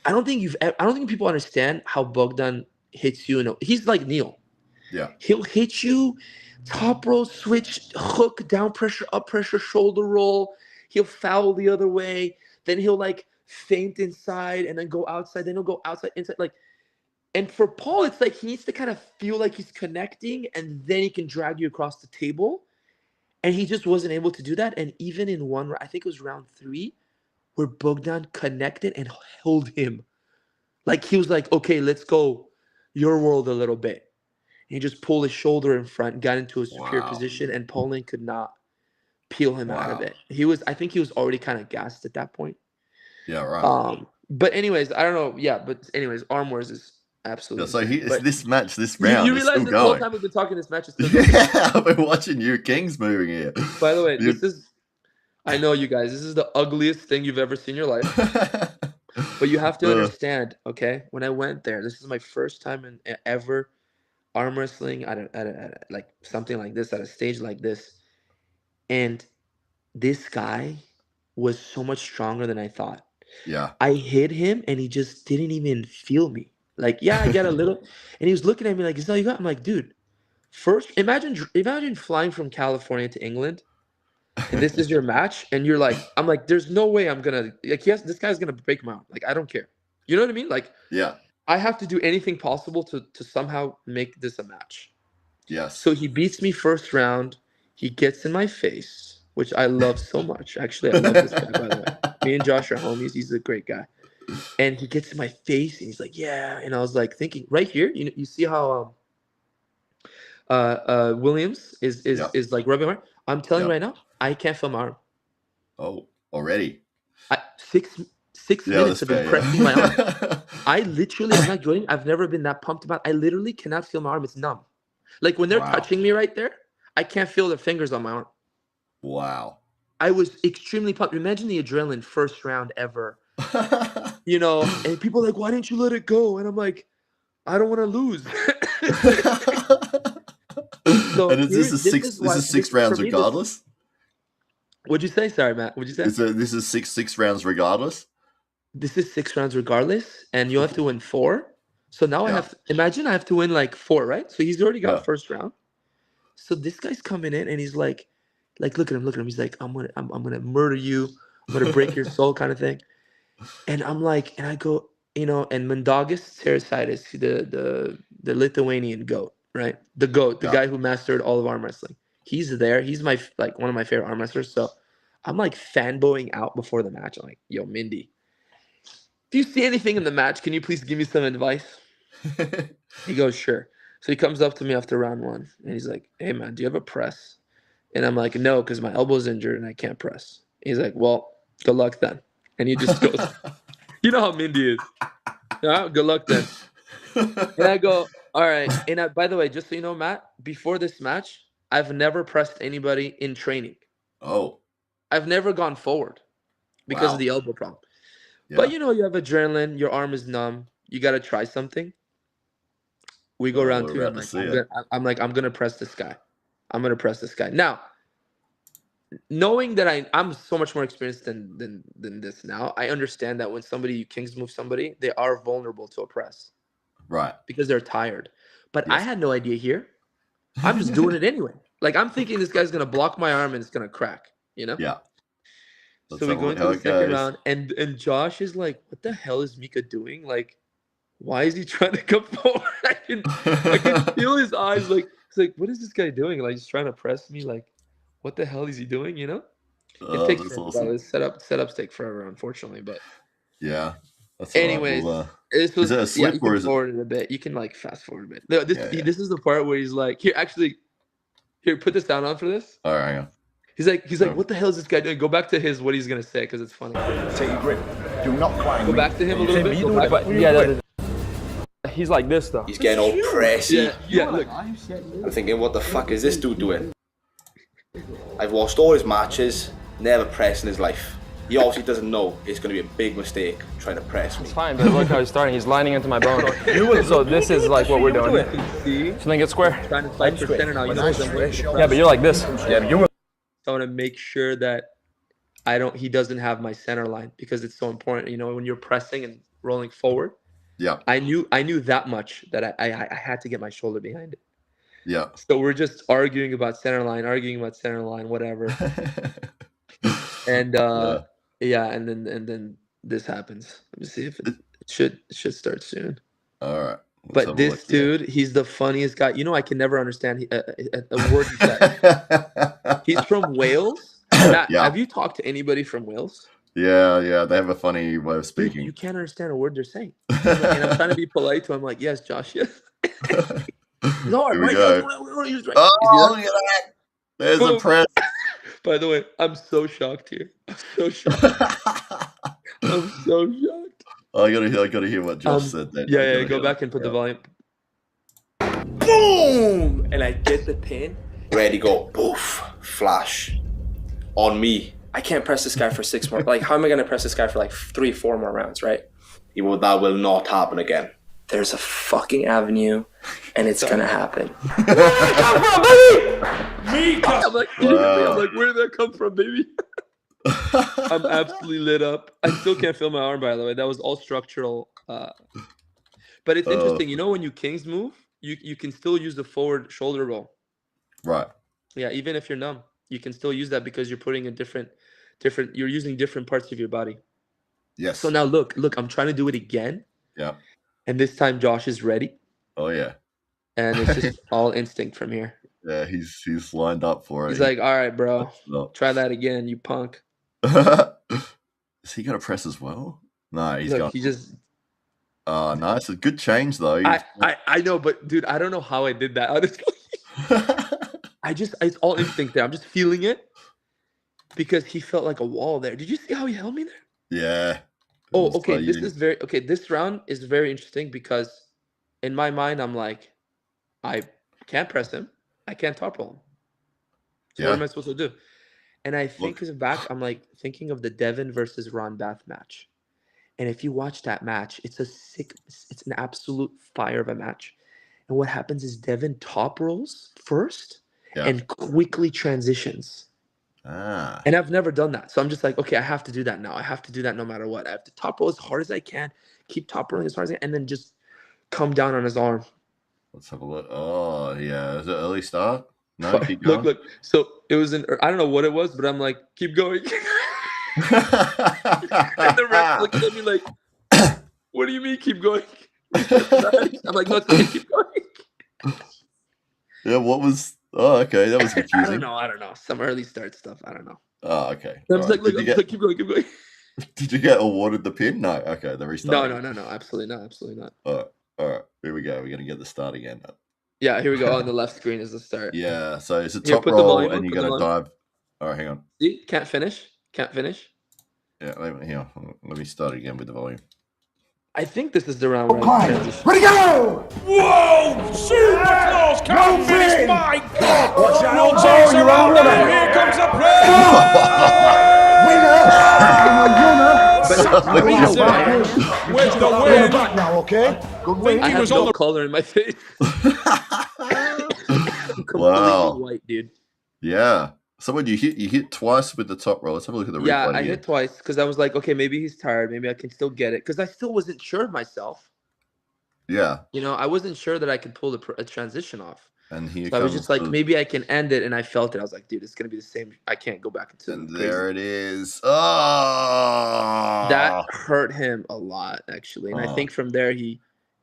I don't think people understand how Bogdan hits you. He's like Neil. Yeah. He'll hit you, top roll switch, hook, down pressure, up pressure, shoulder roll. He'll foul the other way. Then he'll like feint inside and then go outside. Then he'll go outside, inside. Like, and for Paul, it's like he needs to kind of feel like he's connecting, and then he can drag you across the table. And he just wasn't able to do that. And even in one, I think it was round 3, where Bogdan connected and held him. Like he was like, okay, let's go your world a little bit. And he just pulled his shoulder in front, got into a superior Wow. position, and Poland could not peel him out of Wow. it. I think he was already kind of gassed at that point. Yeah, right. But anyways, I don't know. Yeah, but anyways, Arm Wars is Yeah, absolutely so insane. But this match, this you round is realize still this whole going. time we've been talking, this match is still going. Yeah, I've been watching you Kings moving here. By the way, I know you guys, this is the ugliest thing you've ever seen in your life. But you have to understand, okay? When I went there, this is my first time in ever arm wrestling at like something like this, at a stage like this. And this guy was so much stronger than I thought. Yeah. I hit him and he just didn't even feel me. Like, yeah, I get a little. And he was looking at me like, is that all you got? I'm like, dude, first, imagine flying from California to England, and this is your match, and you're like, I'm like, there's no way I'm gonna, like, yes, this guy's gonna break my arm. Like, I don't care. You know what I mean? Like, Yeah. I have to do anything possible to somehow make this a match. Yes. So he beats me first round. He gets in my face, which I love so much. Actually, I love this guy, by the way. Me and Josh are homies. He's a great guy. And he gets in my face and he's like, yeah. And I was like thinking, right here, you see how Williams is like rubbing my arm? I'm telling you right now, I can't feel my arm. Oh, already? 6 minutes of him pressing my arm. I literally, I'm not joking, I've never been that pumped about it. I literally cannot feel my arm. It's numb. Like when they're touching me right there, I can't feel their fingers on my arm. Wow. I was extremely pumped. Imagine the adrenaline, first round ever. And people are like, why didn't you let it go? And I'm like, I don't want to lose. So and this is six rounds regardless? What'd you say? Sorry, Matt. What'd you say? This is six rounds regardless? This is 6 rounds regardless, and you have to win 4. So now I have to win like 4, right? So he's already got first round. So this guy's coming in and he's like, look at him. He's like, I'm gonna murder you. I'm gonna break your soul, kind of thing. And I'm like, and I go, and Mindaugas Tsarsidis, the Lithuanian goat, right? The goat, the guy who mastered all of arm wrestling. He's there. He's one of my favorite arm wrestlers. So I'm like fanboying out before the match. I'm like, yo, Mindy, if you see anything in the match, can you please give me some advice? He goes, sure. So he comes up to me after round 1 and he's like, hey man, do you have a press? And I'm like, no, because my elbow's injured and I can't press. He's like, well, good luck then. And he just goes, you know how Mindy is. Yeah, good luck then. And I go, all right. And by the way, just so you know, Matt, before this match, I've never pressed anybody in training. Oh. I've never gone forward because of the elbow problem. Yeah. But you have adrenaline, your arm is numb, you got to try something. We go round 2. I'm going to press this guy. I'm going to press this guy. Now, knowing that I'm so much more experienced than this now, I understand that when somebody Kings move somebody, they are vulnerable to a press. Right. Because they're tired. But I had no idea here. I'm just doing it anyway. Like, I'm thinking this guy's going to block my arm and it's going to crack, Yeah. So we go into the second round, and Josh is like, what the hell is Mika doing? Like, why is he trying to come forward? I can feel his eyes like, It's like, what is this guy doing? Like, he's trying to press me. Like, what the hell is he doing? You know? It Oh, takes that's forever, by the awesome. way. Setups take forever, unfortunately. But Yeah, that's all right. anyways, Well, this is was it a yeah. slip You can or is it? forward it a bit. You can like fast forward a bit. No, this Yeah, yeah. this is the part where he's like, here, actually, here, put this down on for this. All right, hang on. He's like, what the hell is this guy doing? Go back to his what he's gonna say because it's funny. Take your grip. Do not climb. Go back to him a little bit. Go back. He's like this though. He's getting all pressy. Yeah. Look, I'm thinking, what the fuck is this dude doing? I've watched all his matches, never pressed in his life. He obviously doesn't know it's going to be a big mistake trying to press me. It's fine, but look how he's starting. He's lining into my bone. So this is like what we're doing. see, Something gets square. trying to fight for center now. You know what I'm doing? Yeah, but you're like this. Yeah, but you I want to make sure that he doesn't have my center line because it's so important. You know, when you're pressing and rolling forward. Yeah, I knew that much that I had to get my shoulder behind it. yeah. So we're just arguing about center line, whatever. And and then this happens. Let me see if it should start soon. All right. But this dude, he's the funniest guy. You know, I can never understand a word he says. He's from Wales. Matt, Yeah. Have you talked to anybody from Wales? Yeah. They have a funny way of Dude, speaking. you can't understand a word they're saying. And I'm trying to be polite to him, like, yes, Josh, yes. No, Here we right. go. Right. Oh, look at that! There's a Boom. press. By the way, I'm so shocked here. I'm so shocked. I'm so shocked. I gotta hear what Josh said then. Yeah. Go back and put the volume. Boom! And I get the pin. Ready, go, poof, flash. On me. I can't press this guy for 6 more. Like, how am I going to press this guy for like 3-4 more rounds, right? That will not happen again. There's a fucking avenue, and it's going to happen. I'm like, where did that come from, baby? I'm absolutely lit up. I still can't feel my arm, by the way. That was all structural. But it's interesting. You know, when you Kings move, you can still use the forward shoulder roll. Right. Yeah, even if you're numb, you can still use that because you're putting a different. You're using different parts of your body. Yes. So now look, I'm trying to do it again. Yeah. And this time Josh is ready. Oh yeah. And it's just all instinct from here. Yeah, he's lined up for it. He's like, all right, bro, try that again, you punk. Is he gonna press as well? No, he's Look, gone. he just. No, it's a good change though. I know, but dude, I don't know how I did that. Honestly. It's all instinct there. I'm just feeling it because he felt like a wall there. Did you see how he held me there? Yeah. Oh, okay. This round is very interesting because in my mind, I'm like, I can't press him. I can't top roll him. So what am I supposed to do? And I think as back, I'm like thinking of the Devin versus Ron Bath match. And if you watch that match, it's an absolute fire of a match. And what happens is Devin top rolls first and quickly transitions. And I've never done that. So I'm just like, okay, I have to do that now. I have to do that no matter what. I have to top roll as hard as I can, keep top rolling as hard as I can, and then just come down on his arm. Let's have a look. Oh, yeah. Is it early start? No, keep going. Look. So it was I don't know what it was, but I'm like, keep going. And the ref looks at me like, what do you mean keep going? I'm like, no, it's okay, keep going. Yeah, what was... Oh, okay, that was confusing. I don't know. Some early start stuff. I don't know. Oh, okay. I was like, look, keep going. Did you get awarded the pin? No. Okay, the restart. No. Absolutely not. All right. Here we go. We're going to get the start again. Yeah, here we go. On the left screen is the start. Yeah, so it's a top roll and you got to dive. All right, hang on. See? Can't finish. Yeah, let me start again with the volume. I think this is the round where I transition. Ready, go! Whoa! Super close! Can't finish, my God! Watch out! No Oh, chase you're around out. there. Here comes a play! With the We're win! back now, okay? Good win. I He have was no on the color in my face. Wow. Completely white, dude. Yeah. So when you hit twice with the top roll. Let's have a look at the replay. Yeah, I again. hit twice because I was like, okay, maybe he's tired. Maybe I can still get it because I still wasn't sure of myself. Yeah. You know, I wasn't sure that I could pull a transition off. And here So I was comes just like, maybe I can end it, and I felt it. I was like, dude, it's gonna be the same. I can't go back into And crazy. there it is. Oh, That hurt him a lot, actually. And I think from there,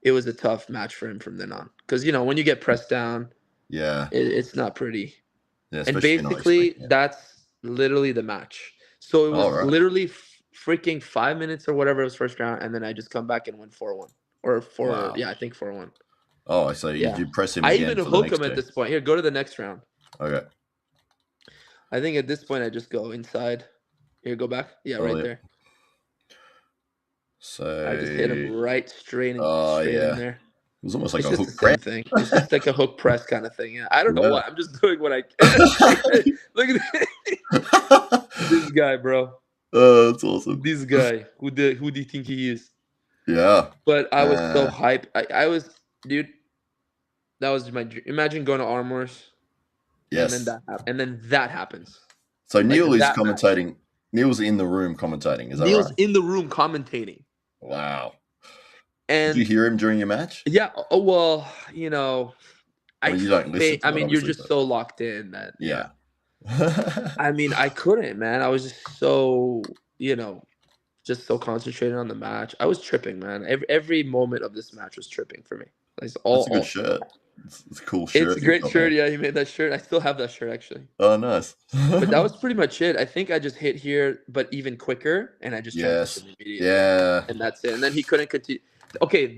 it was a tough match for him from then on. Because, you know, when you get pressed down, Yeah. It's not pretty. Yeah. And Especially if you're not basically, expecting it. that's literally the match. So it was All right. literally freaking 5 minutes or whatever it was first round, and then I just come back and win 4-1 or 4. Wow. Yeah, I think 4-1. Oh, so Yeah. you press him I again even for the hook next him at two. this point. Here, go to the next round. Okay. I think at this point I just go inside. Here, go back. Yeah, Oh, right yeah. there. So I just hit him right straight in yeah. there. It was almost like It's a just hook the same press. thing. It's just like a hook press kind of thing. Yeah, I don't know Yeah. what. I'm just doing what I can. Look at this guy, bro. That's awesome. This guy. Who do you think he is? Yeah. But I was so hyped. I was, dude. That was my dream. Imagine going to Armors. Yes. And then that happens. So Neil is that commentating. Neil's in the room commentating. Is that Neil's right? in the room commentating. Wow. And did you hear him during your match? Yeah. Oh well, you know, I mean, you don't listen to I it, mean, you're obviously, just but- so locked in that. Yeah. I mean, I couldn't, man. I was just so, just so concentrated on the match. I was tripping, man. Every moment of this match was tripping for me. It's all. That's a good shirt. It's a cool shirt. It's a great shirt. Yeah, he made that shirt. I still have that shirt actually. Oh, nice. But that was pretty much it. I think I just hit here, but even quicker, and I just Yes. transitioned immediately. Yeah. And that's it. And then he couldn't continue. Okay,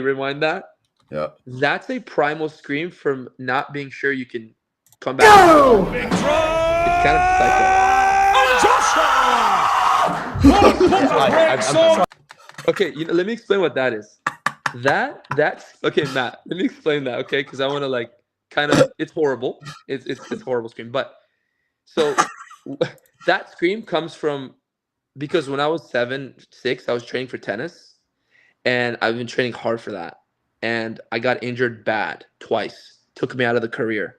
rewind that. Yeah. That's a primal scream from not being sure you can come back. Go! It's kind of psycho. Okay, let me explain what that is. That's okay, Matt. Let me explain that, okay? Because I want to it's horrible. It's horrible scream. But so that scream comes from because when I was 7, 6, I was training for tennis, and I've been training hard for that. And I got injured bad twice. Took me out of the career.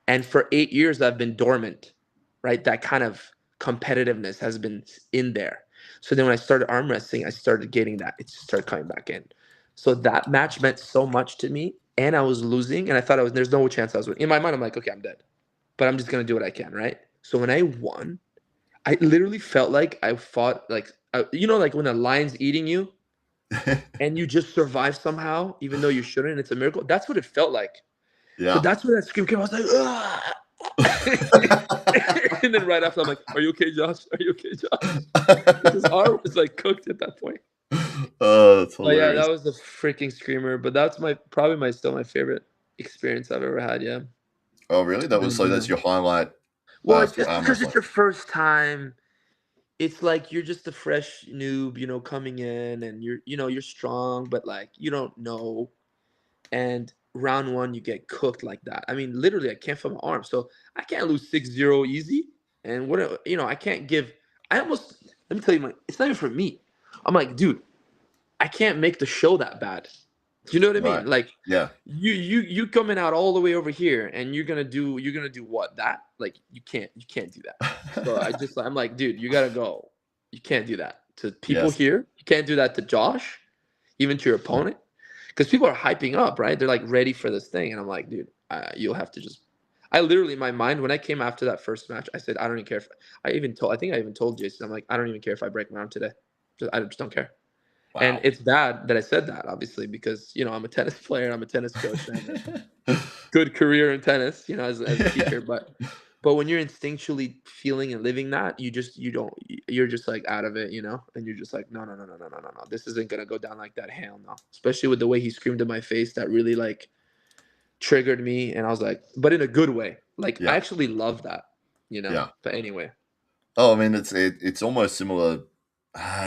And for 8 years, I've been dormant, right? That kind of competitiveness has been in there. So then when I started arm wrestling, I started getting that. It started coming back in. So that match meant so much to me. And I was losing. And I thought there's no chance I was winning. In my mind, I'm like, okay, I'm dead. But I'm just going to do what I can, right? So when I won, I literally felt like I fought, like when a lion's eating you and you just survive somehow, even though you shouldn't. It's a miracle. That's what it felt like. Yeah. So that's where that scream came. I was like, ugh. And then right after, I'm like, "Are you okay, Josh? Are you okay, Josh?" His arm was like cooked at that point. Oh, that's Oh yeah, hilarious. that was a freaking screamer. But that's still my favorite experience I've ever had. Yeah. Oh, really? That's your highlight. Well, it's for just arm because it's wrestling. your first time. It's like you're just a fresh noob, coming in, and you're strong, but like you don't know. And round 1, you get cooked like that. I mean, literally, I can't feel my arm, so I can't lose 6-0 easy. And I can't give. Let me tell you, it's not even for me. I'm like, dude, I can't make the show that bad. Do you know what I mean? Right. Like, Yeah. you coming out all the way over here, and you're gonna do what? That? Like, you can't do that. So I'm like, dude, you gotta go. You can't do that to people Yes. here. You can't do that to Josh, even to your opponent, because people are hyping up, right? They're like ready for this thing, and I'm like, dude, you'll have to just. I literally, in my mind, when I came after that first match, I said, I don't even care if I think I even told Jason, I'm like, I don't even care if I break my arm today. I just don't care. Wow. And it's bad that I said that, obviously, because I'm a tennis player, I'm a tennis coach, and good career in tennis, as a teacher. But when you're instinctually feeling and living that, you're just like out of it, and you're just like, no, this isn't gonna go down like that. Hell no. Especially with the way he screamed in my face, that really like triggered me, and I was like, but in a good way. Like I actually love that, Yeah. But anyway. Oh, I mean, it's almost similar.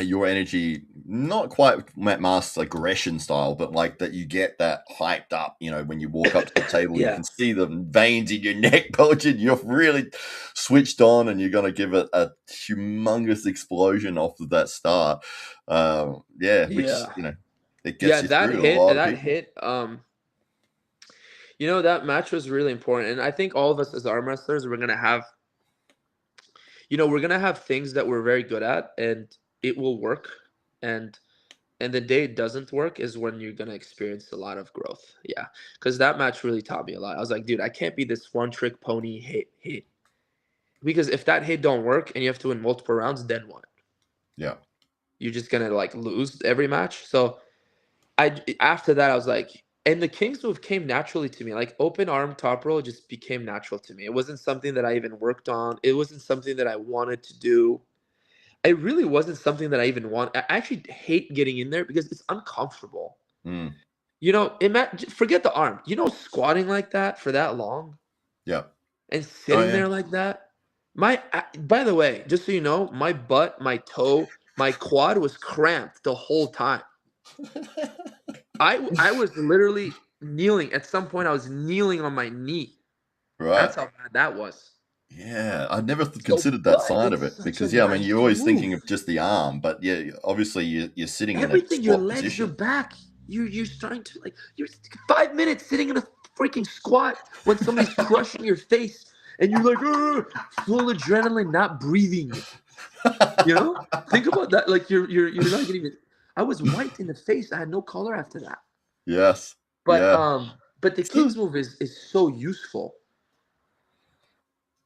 Your energy, not quite Matt Master's aggression style, but like that you get that hyped up, when you walk up to the table, Yeah. you can see the veins in your neck bulging. You're really switched on, and you're going to give it a humongous explosion off of that start. Which, it gets you that through hit, a lot of that people. hit, that match was really important. And I think all of us as arm wrestlers, we're going to have, things that we're very good at, and it will work. And the day it doesn't work is when you're going to experience a lot of growth. Yeah. Because that match really taught me a lot. I was like, dude, I can't be this one-trick pony hit. Because if that hit don't work and you have to win multiple rounds, then what? Yeah. You're just going to like lose every match. So after that, I was like, And the King's move came naturally to me. Like open arm top roll just became natural to me. It wasn't something that I even worked on. It wasn't something that I wanted to do. It really wasn't something that I even want. I actually hate getting in there because it's uncomfortable. Mm. You know, forget the arm. You know, squatting like that for that long Yeah. and sitting yeah. there like that. By the way, just so you know, my butt, my toe, my quad was cramped the whole time. I was literally kneeling. At some point, I was kneeling on my knee. Right. That's how bad that was. Yeah, I never considered that side of it because, I mean, you're always thinking of just the arm, but yeah, obviously you're sitting everything, in a your squat legs, position. your back. You're trying to you're 5 minutes sitting in a freaking squat when somebody's crushing your face and you're like full adrenaline, not breathing. You know, think about that. Like you're not getting it. I was white in the face. I had no color after that. Yes. But yeah. but the King's move is so useful.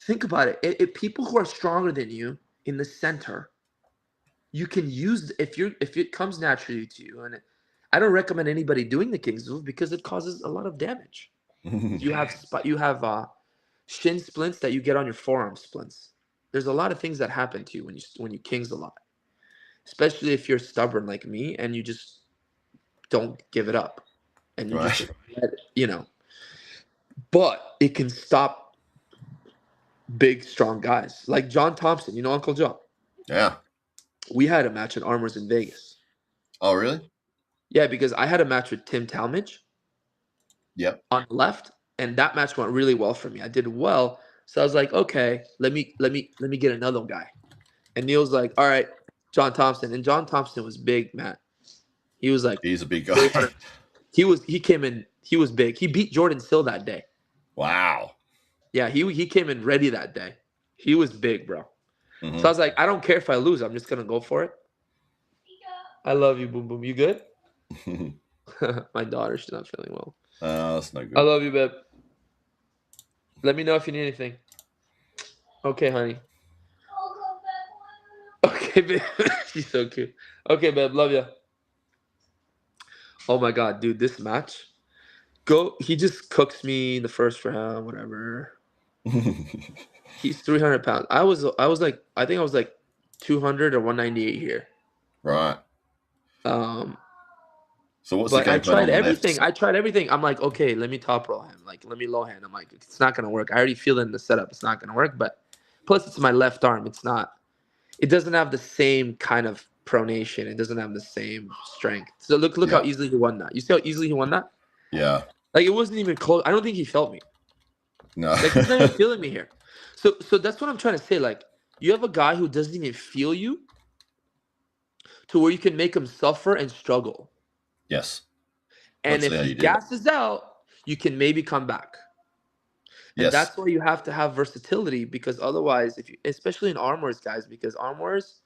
Think about it. If people who are stronger than you in the center, you can use if it comes naturally to you. And I don't recommend anybody doing the King's move because it causes a lot of damage. You have shin splints that you get on your forearm splints. There's a lot of things that happen to you when you Kings a lot, especially if you're stubborn like me and you just don't give it up and you just let it, But it can stop big, strong guys like John Thompson. You know Uncle John? Yeah. We had a match at Armors in Vegas. Oh, really? Yeah, because I had a match with Tim Talmadge. Yep. On the left, and that match went really well for me. I did well, so I was like, okay, let me get another guy. And Neil's like, all right, John Thompson, and John Thompson was big, Matt. He was like, he's a big guy. He came in. He was big. He beat Jordan Sill that day. Wow. Yeah, he came in ready that day. He was big, bro. Mm-hmm. So I was like, I don't care if I lose. I'm just gonna go for it. I love you, Boom Boom. You good? My daughter, she's not feeling well. That's no good. I love you, babe. Let me know if you need anything. Okay, honey. Okay, babe. She's so cute. Okay, babe. Love you. Oh my god, dude, this match. He just cooks me in the first round, whatever. He's 300 pounds. I was like, I think I was like 200 or 198 here. Right. So what's but the game I tried everything. left? I tried everything. I'm like, okay, let me top roll him. Like, let me low hand. I'm like, it's not gonna work. I already feel it in the setup. It's not gonna work. But plus, it's my left arm. It's not. It doesn't have the same kind of pronation. It doesn't have the same strength. So look how easily he won that. You see how easily he won that? Yeah. Like it wasn't even close. I don't think he felt me. No. Like he's not even feeling me here. So that's what I'm trying to say. Like you have a guy who doesn't even feel you, to where you can make him suffer and struggle. Yes. And if he gasses out, you can maybe come back. And that's why you have to have versatility, because otherwise, especially in armors, guys, because armors,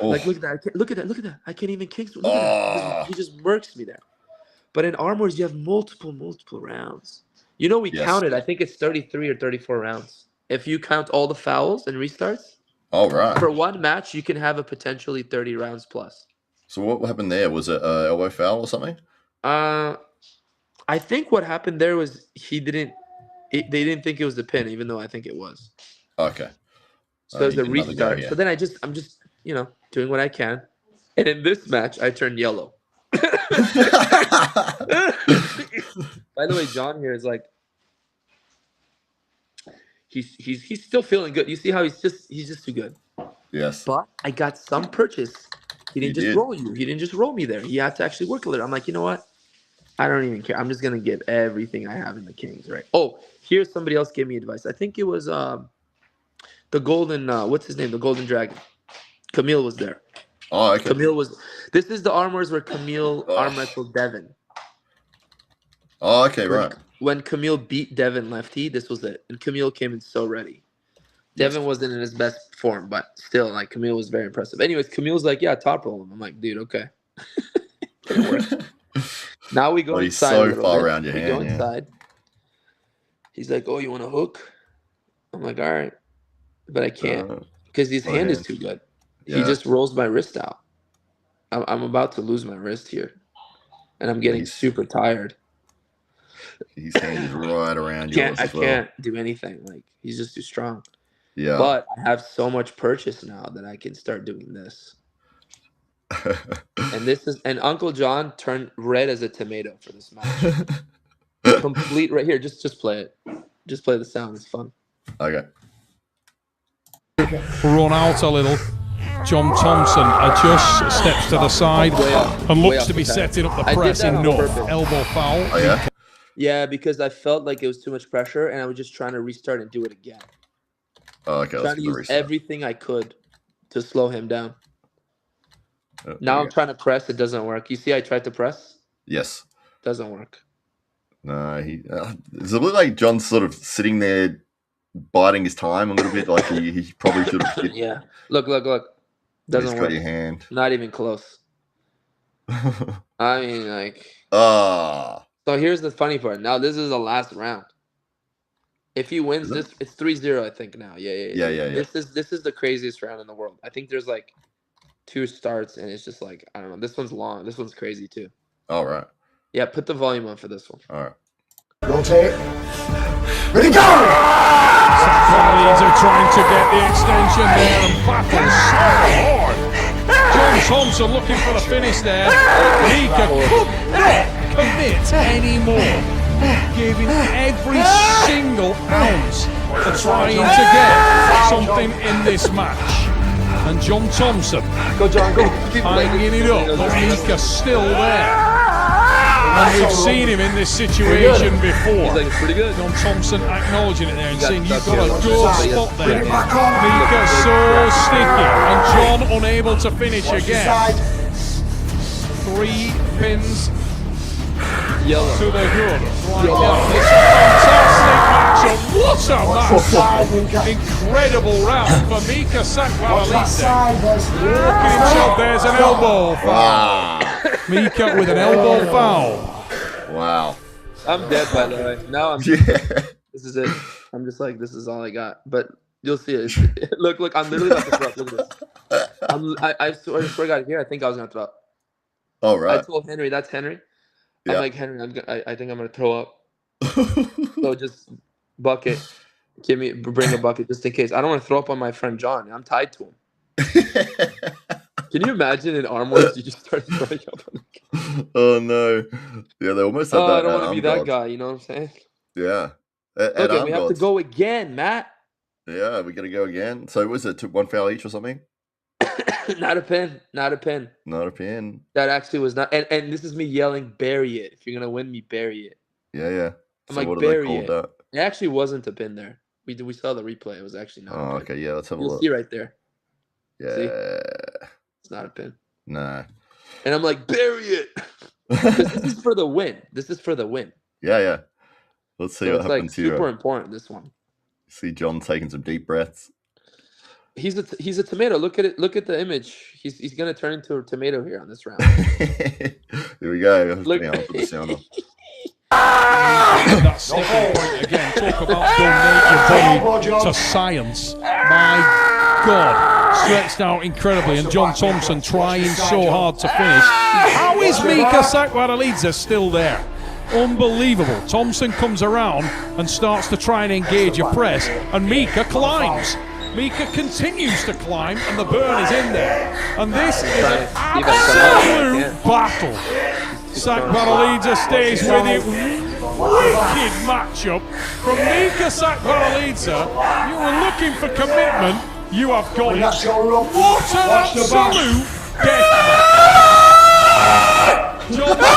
like look at that. I can't even Kings. Look at that. He just murks me there. But in armors, you have multiple rounds. You know, we counted. I think it's 33 or 34 rounds. If you count all the fouls and restarts. Oh, right. For one match, you can have a potentially 30 rounds plus. So what happened there? Was it an elbow foul or something? I think what happened there was they didn't think it was the pin, even though I think it was. Okay. So it was a restart. So then I'm just doing what I can. And in this match, I turned yellow. By the way, John here is like, he's still feeling good. You see how he's just too good. Yes. But I got some purchase. He didn't just roll you. He didn't just roll me there. He had to actually work a little. I'm like, you know what? I don't even care. I'm just gonna give everything I have in the Kings, right? Oh, here's somebody else gave me advice. I think it was the golden what's his name? The Golden Dragon. Camille was there. Oh, okay. This is the armors where Camille arm wrestled Devin. Oh, okay, right. When Camille beat Devin lefty, this was it. And Camille came in so ready. Devin wasn't in his best form, but still, like, Camille was very impressive. Anyways, Camille's like, yeah, top roll him. I'm like, dude, okay. Didn't work. Now we go inside. He's so far around your hand. We go inside. He's like, oh, you want a hook? I'm like, all right. But I can't because his hand is too good. Yeah. He just rolls my wrist out. I'm about to lose my wrist here. and I'm getting super tired. His hand is right around yours I as well. can't do anything. Like, he's just too strong. Yeah. But I have so much purchase now that I can start doing this. And Uncle John turned red as a tomato for this match. Complete right here. Just play it. Just play the sound. It's fun. Okay. Run out a little. John Thompson adjusts, steps to the side, and looks to be setting up the press enough. Elbow foul. Oh, yeah? Yeah, because I felt like it was too much pressure, and I was just trying to restart and do it again. Oh, okay. Trying to use everything I could to slow him down. Now I'm trying to press. It doesn't work. You see, I tried to press. Yes. Doesn't work. No, does it look like John's sort of sitting there biding his time a little bit? Like he probably should have. Yeah. Look. Doesn't work. Got your hand. Not even close. I mean, like. Ah. So here's the funny part. Now this is the last round. If he wins this, it's 3-0, I think now. Yeah. This is the craziest round in the world. I think there's like 2 starts, and it's just like, I don't know. This one's long. This one's crazy too. All right. Yeah, put the volume on for this one. All right. Rotate. Ready, go! Sakvarelidze trying to get the extension there and battle so hard. John Thompson looking for the finish there. Mika could not commit anymore. Giving every single ounce to trying to get something in this match. And John Thompson hanging it up, but Mika's still there. And we've seen him in this situation before. He's like, pretty good. John Thompson acknowledging it there and saying, you've got a good spot there. Mika's so sticky, and John unable to finish again. 3 pins to the good. Right now, it's a fantastic matchup. What a match! Incredible round for Mika Sakvarelidze. Working himself, there's an elbow foul. Mika with an elbow foul. Wow. I'm dead, by the way. Now I'm. This is it. I'm just like, this is all I got. But you'll see it. Look, I'm literally about to throw up. Look at this. I swear to God, here, I think I was going to throw up. All right. I told Henry, that's Henry. Yeah. I'm like, Henry, I think I'm going to throw up. So just bucket. Bring a bucket just in case. I don't want to throw up on my friend John. I'm tied to him. Can you imagine in arm wars you just start throwing up on the guy? Oh no. Yeah, they almost had that. I don't want to be that guy, you know what I'm saying? Yeah. Okay, we have to go again, Matt. Yeah, we're gonna go again. So was it 1 foul each or something? Not a pin. Not a pin. That actually was not, and this is me yelling, bury it. If you're gonna win me, bury it. Yeah. I'm so like, what bury it. It actually wasn't a pin there. We saw the replay. It was actually not. Oh, okay. Yeah, let's have a You'll look. see right there. Yeah. See? It's not a pin. No. And I'm like, bury it. This is for the win. Yeah. Let's see what happens here. Super important, this one. See John taking some deep breaths. He's a tomato. Look at it. Look at the image. He's gonna turn into a tomato here on this round. Here we go. Look. That sticking point again. Talk about donate your body to science. My God. Stretched out incredibly, and John Thompson trying so hard to finish. How is Mika Sakvarelidze still there? Unbelievable. Thompson comes around and starts to try and engage a press, and Mika climbs. Mika continues to climb, and the burn is in there. And this is an absolute battle. Sakvarelidze stays with it. Wicked matchup from Mika Sakvarelidze. You were looking for commitment. You have got it. What an absolute deathmatch! John Thompson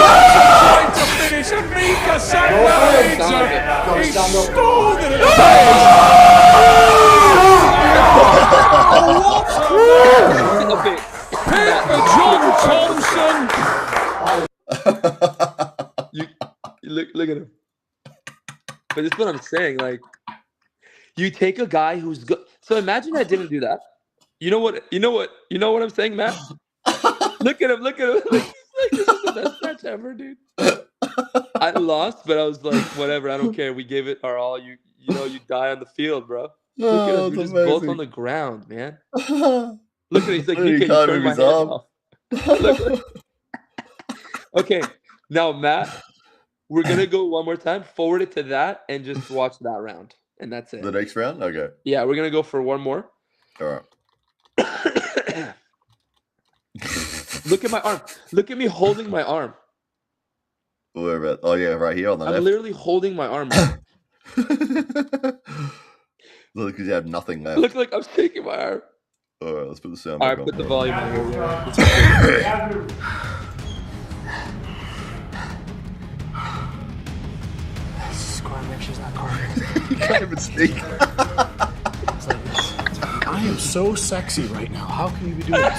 trying to finish, and Mika Sakvarelidze is stalled in the face. What a match! Pin for John Thompson. Look at him. But that's what I'm saying. Like, you take a guy who's good. So imagine I didn't do that. You know what I'm saying, Matt? Look at him. Like, this is the best match ever, dude. I lost, but I was like, whatever. I don't care. We gave it our all. You die on the field, bro. Look at us. We're just both on the ground, man. Look at him. He's like, you can't turn my head off. Look. Okay. Now, Matt, we're gonna go one more time. Forward it to that and just watch that round, and that's it. The next round? Okay. Yeah, we're gonna go for one more. All right. Look at my arm. Look at me holding my arm. Where about? Oh, yeah, right here on the I'm left. literally holding my arm. Matt. Look, because you have nothing left. Look like I'm shaking my arm. All right, let's put the sound All back right, on. put the volume on here. Score, make sure it's not car. You can't even speak. I am so sexy right now. How can you be doing this?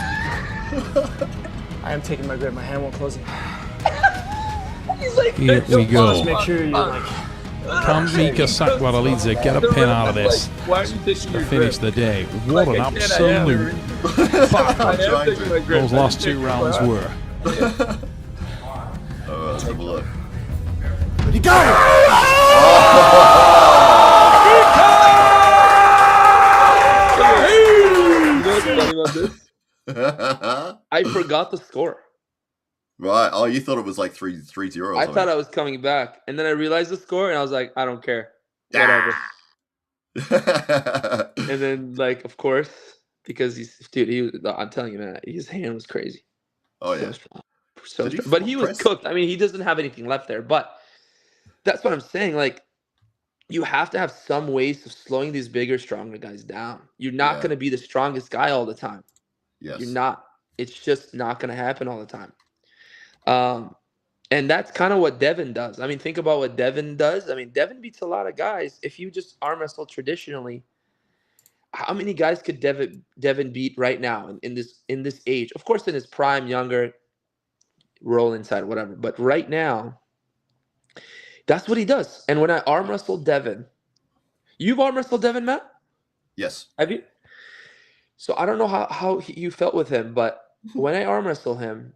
I am taking my grip. My hand won't close it. He's like, Here we go. Just make sure you're like. Can Mika Sakvarelidze get a pin out of this why are you taking to your finish grip? the day? What an absolute battle those last 2 rounds were. All right, let's have a look. You got it! You know what's funny about this? I forgot the score. Right. Oh, you thought it was like 3-0 or I something. thought I was coming back, and then I realized the score, and I was like, I don't care, whatever. And then, like, of course, because I'm telling you, man, his hand was crazy. Oh, So yeah. strong. Did he But he was press? cooked. I mean, he doesn't have anything left there. But that's what I'm saying. Like, you have to have some ways of slowing these bigger, stronger guys down. You're not Yeah. going to be the strongest guy all the time. Yes. You're not. It's just not going to happen all the time. And that's kind of what Devin does. I mean, think about what Devin does. I mean, Devin beats a lot of guys. If you just arm wrestle traditionally, how many guys could Devin beat right now in this age? Of course, in his prime, younger, roll inside, whatever. But right now, that's what he does. And when I arm wrestled Devin, you've arm wrestled Devin, Matt? Yes. Have you? So I don't know how you felt with him, but when I arm wrestle him,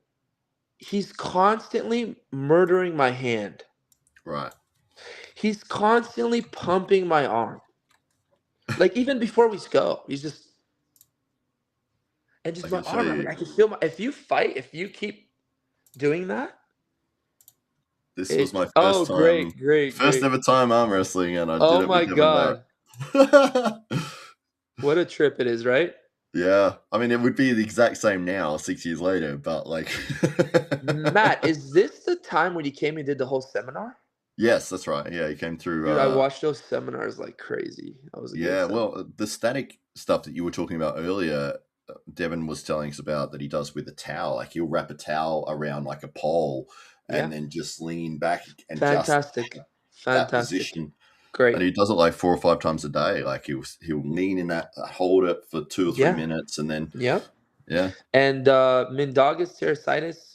he's constantly murdering my hand. Right. He's constantly pumping my arm. Like, even before we go, he's just... And just my arm, I can feel if you keep doing that... This was my first time. Great. First ever time arm wrestling, and I did Oh it my with God. Devin. What a trip it is, right? Yeah. I mean, it would be the exact same now, 6 years later, but like... Matt, is this the time when you came and did the whole seminar? Yes, that's right. Yeah, he came through. Dude, I watched those seminars like crazy. Well, the static stuff that you were talking about earlier, Devin was telling us about that he does with a towel. Like, he'll wrap a towel around like a pole and then just lean back and Fantastic. that position. Great. And he does it like 4 or 5 times a day. Like, he'll lean in that, hold it for 2 or 3 minutes, and then Yep. Yeah. And Mindaugas Teresitis,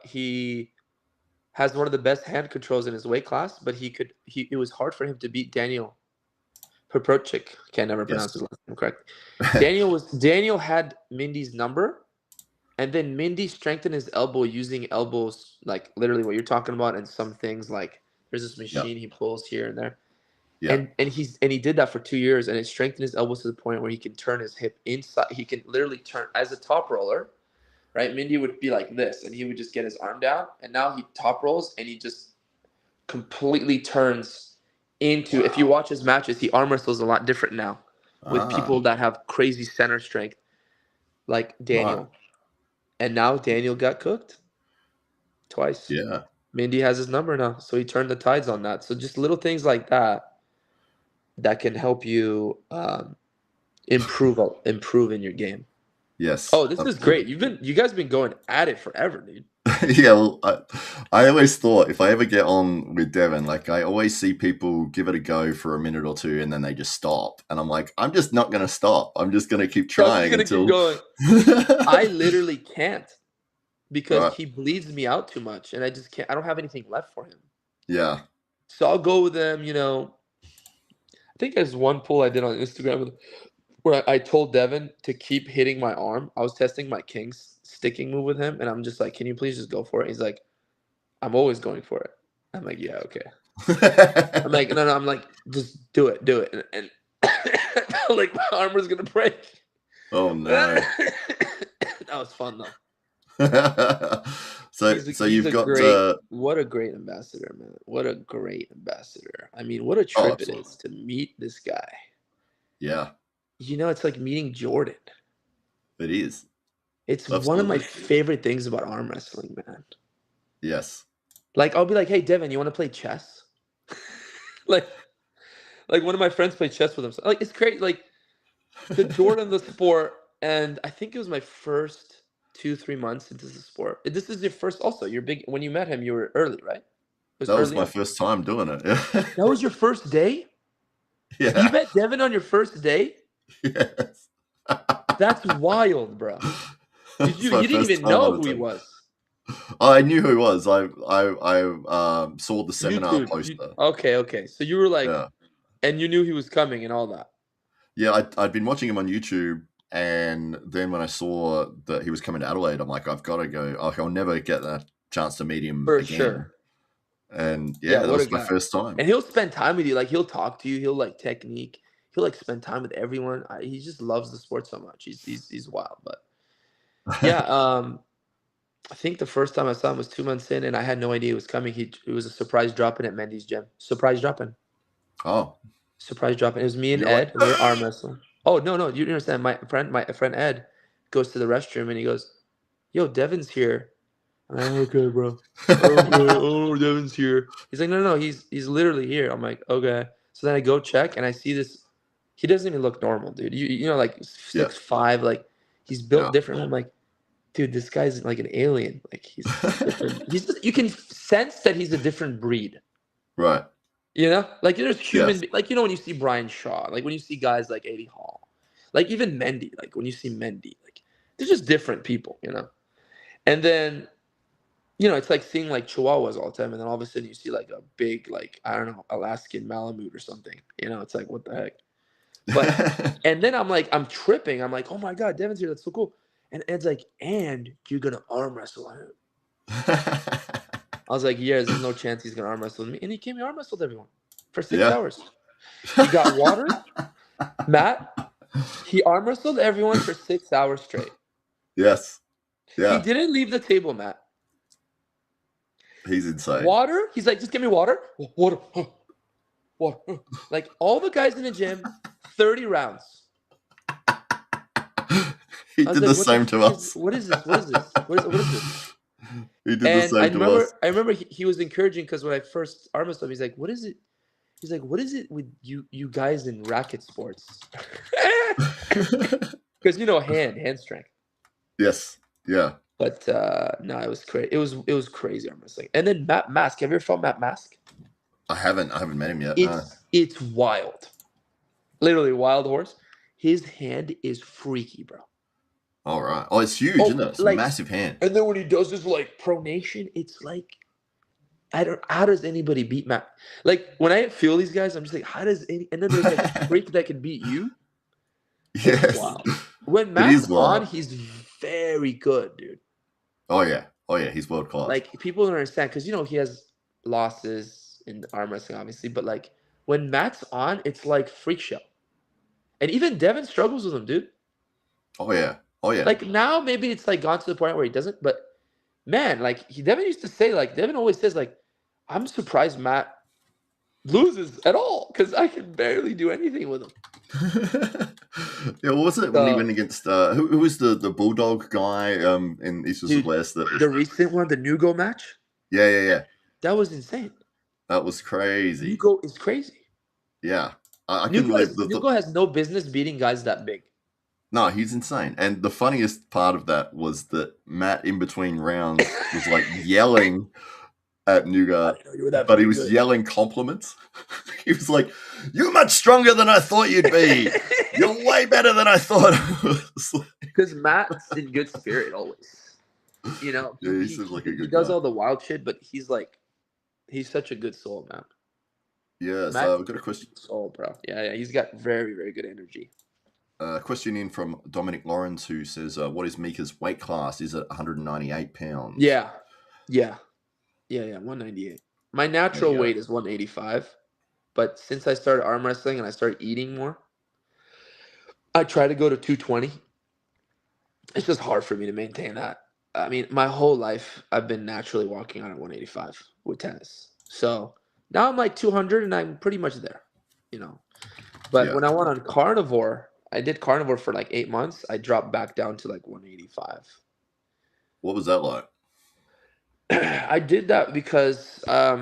he has one of the best hand controls in his weight class, but it was hard for him to beat Daniel Poprochik. Can't never pronounce his last name correctly. Daniel had Mindy's number, and then Mindy strengthened his elbow using elbows, like literally what you're talking about, and some things like there's this machine he pulls here and there. Yeah. And he did that for 2 years, and it strengthened his elbows to the point where he can turn his hip inside. He can literally turn as a top roller, right? Mindy would be like this, and he would just get his arm down, and now he top rolls, and he just completely turns into. Wow. If you watch his matches, he arm wrestles a lot different now with people that have crazy center strength, like Daniel. Wow. And now Daniel got cooked twice. Yeah. Mindy has his number now, so he turned the tides on that. So just little things like that can help you improve in your game. Yes. Oh, this is great. You guys been going at it forever, dude. Yeah, well, I always thought if I ever get on with Devin, like I always see people give it a go for a minute or two and then they just stop. And I'm like, I'm just not going to stop. I'm just going to keep trying until... keep going. I literally can't because he bleeds me out too much and I just can't. I don't have anything left for him. Yeah. So I'll go with them, I think there's one poll I did on Instagram where I told Devin to keep hitting my arm. I was testing my King's sticking move with him, and I'm just like, can you please just go for it? He's like, I'm always going for it. I'm like, yeah, okay. I'm like, no, I'm like, just do it. And like my arm was going to break. Oh, no. That was fun, though. So you've got what a great ambassador, man. What a great ambassador. I mean, what a trip it is to meet this guy. Yeah. You know, it's like meeting Jordan. It is. It's one of my favorite things about arm wrestling, man. Yes. Like, I'll be like, hey, Devin, you want to play chess? like one of my friends played chess with him. So, like, it's crazy. Like, the Jordan of the sport, and I think it was my first 2-3 months into the sport. This is your first, also, you're big. When you met him, you were early, right? That was my first time doing it. That was your first day? Yeah. You met Devin on your first day? Yes. That's wild, bro. You didn't even know who he was. I knew who he was. I saw the seminar poster. Okay. So you were like, and you knew he was coming and all that. Yeah, I'd been watching him on YouTube, and then when I saw that he was coming to Adelaide, I'm like, I've got to go. I'll never get that chance to meet him for again. Sure. And that was my first time. And he'll spend time with you. Like, he'll talk to you. He'll like technique. He'll like spend time with everyone. He just loves the sport so much. He's wild. But yeah, I think the first time I saw him was 2 months in, and I had no idea he was coming. It was a surprise drop-in at Mendy's gym. Surprise drop-in. Oh. Surprise drop-in. It was me and Ed. We were arm wrestling. Oh, no. You don't understand. My friend Ed goes to the restroom, and he goes, yo, Devin's here. I'm like, okay, bro. Okay. Oh, Devin's here. He's like, no. He's literally here. I'm like, okay. So then I go check, and I see this. He doesn't even look normal, dude. You know, like 6'5", like he's built different. I'm like, dude, this guy's like an alien. Like, he's different. You can sense that he's a different breed. Right. You know? Like, there's human, like, you know, when you see Brian Shaw, like when you see guys like Eddie Hall, like even Mendy, like when you see Mendy, like they're just different people, you know? And then, you know, it's like seeing like Chihuahuas all the time, and then all of a sudden you see like a big, like, I don't know, Alaskan Malamute or something. You know, it's like, what the heck? But and then I'm tripping. I'm like, oh my God, Devin's here. That's so cool. And Ed's like, and you're gonna arm wrestle him. I was like, yeah, there's no chance he's gonna arm wrestle me. And he came and arm wrestled everyone for 6 hours. He got water. Matt, he arm wrestled everyone for 6 hours straight. Yes. Yeah. He didn't leave the table, Matt. He's insane. Water? He's like, just give me water. Water. Water. Like, all the guys in the gym, 30 rounds. He did the same to us. What is this? What is this? He did the same to us. I remember he was encouraging, because when I first arm wrestled him, he's like, what is it? He's like, what is it with you guys in racket sports? Because, you know, hand strength. Yes. Yeah. But no, it was crazy. It was crazy arm wrestling. And then Matt Mask. Have you ever fought Matt Mask? I haven't met him yet. It's wild. Literally wild horse. His hand is freaky, bro. All right. Oh, it's huge, isn't it? It's a massive hand. And then when he does this like pronation, it's like, how does anybody beat Matt? Like, when I feel these guys, I'm just like, how does any? And then there's like a freak that can beat you. Yes. Wow. When Matt's on, he's very good, dude. Oh yeah. He's world class. Like, people don't understand, because, you know, he has losses in arm wrestling, obviously, but like when Matt's on, it's like freak show. And even Devin struggles with him, dude. Oh yeah. Like, now maybe it's like gone to the point where he doesn't, but man, like Devin used to say, like, Devin always says, like, I'm surprised Matt loses at all, because I can barely do anything with him. Yeah, what was it when he went against who was the Bulldog guy in East vs. West? The recent one, the Nugo match? Yeah. That was insane. That was crazy. Nugo is crazy. Yeah. I couldn't believe Nugo has no business beating guys that big. No, he's insane. And the funniest part of that was that Matt, in between rounds, was like yelling at Nuga, but he was yelling compliments. He was like, "You're much stronger than I thought you'd be. You're way better than I thought." Because Matt's in good spirit always. You know, yeah, he seems like a good guy. He does all the wild shit, but he's such a good soul, man. Yeah, so I've got a question. Soul, bro. Yeah, he's got very, very good energy. Question in from Dominic Lawrence, who says, what is Mika's weight class? Is it 198 pounds? Yeah, 198. My natural weight is 185, but since I started arm wrestling and I started eating more, I try to go to 220. It's just hard for me to maintain that. I mean, my whole life I've been naturally walking on at 185 with tennis. So now I'm like 200 and I'm pretty much there, you know. But Yeah. when I went on carnivore, I did carnivore for like 8 months. I dropped back down to like 185. What was that like? I did that because I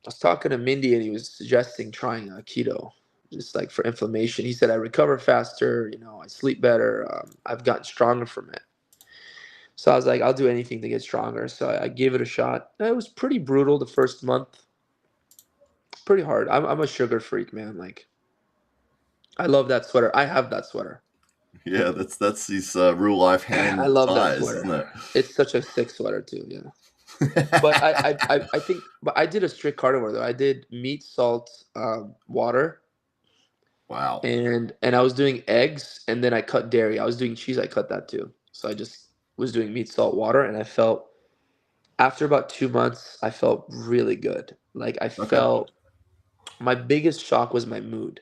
was talking to Mindy and he was suggesting trying keto, just like for inflammation. He said I recover faster, you know, I sleep better. I've gotten stronger from it. So I was like, I'll do anything to get stronger. So I gave it a shot. It was pretty brutal the first month. Pretty hard. I'm a sugar freak, man. Like, I love that sweater. I have that sweater. Yeah, that's these real life hand I love that ties, isn't sweater. it? It's such a sick sweater too. Yeah. But I think, but I did a strict carnivore though. I did meat, salt, water, Wow. and I was doing eggs, and then I cut dairy. I was doing cheese. I cut that too. So I just was doing meat, salt, water, and I felt after about 2 months, I felt really good. Like I Okay. felt my biggest shock was my mood.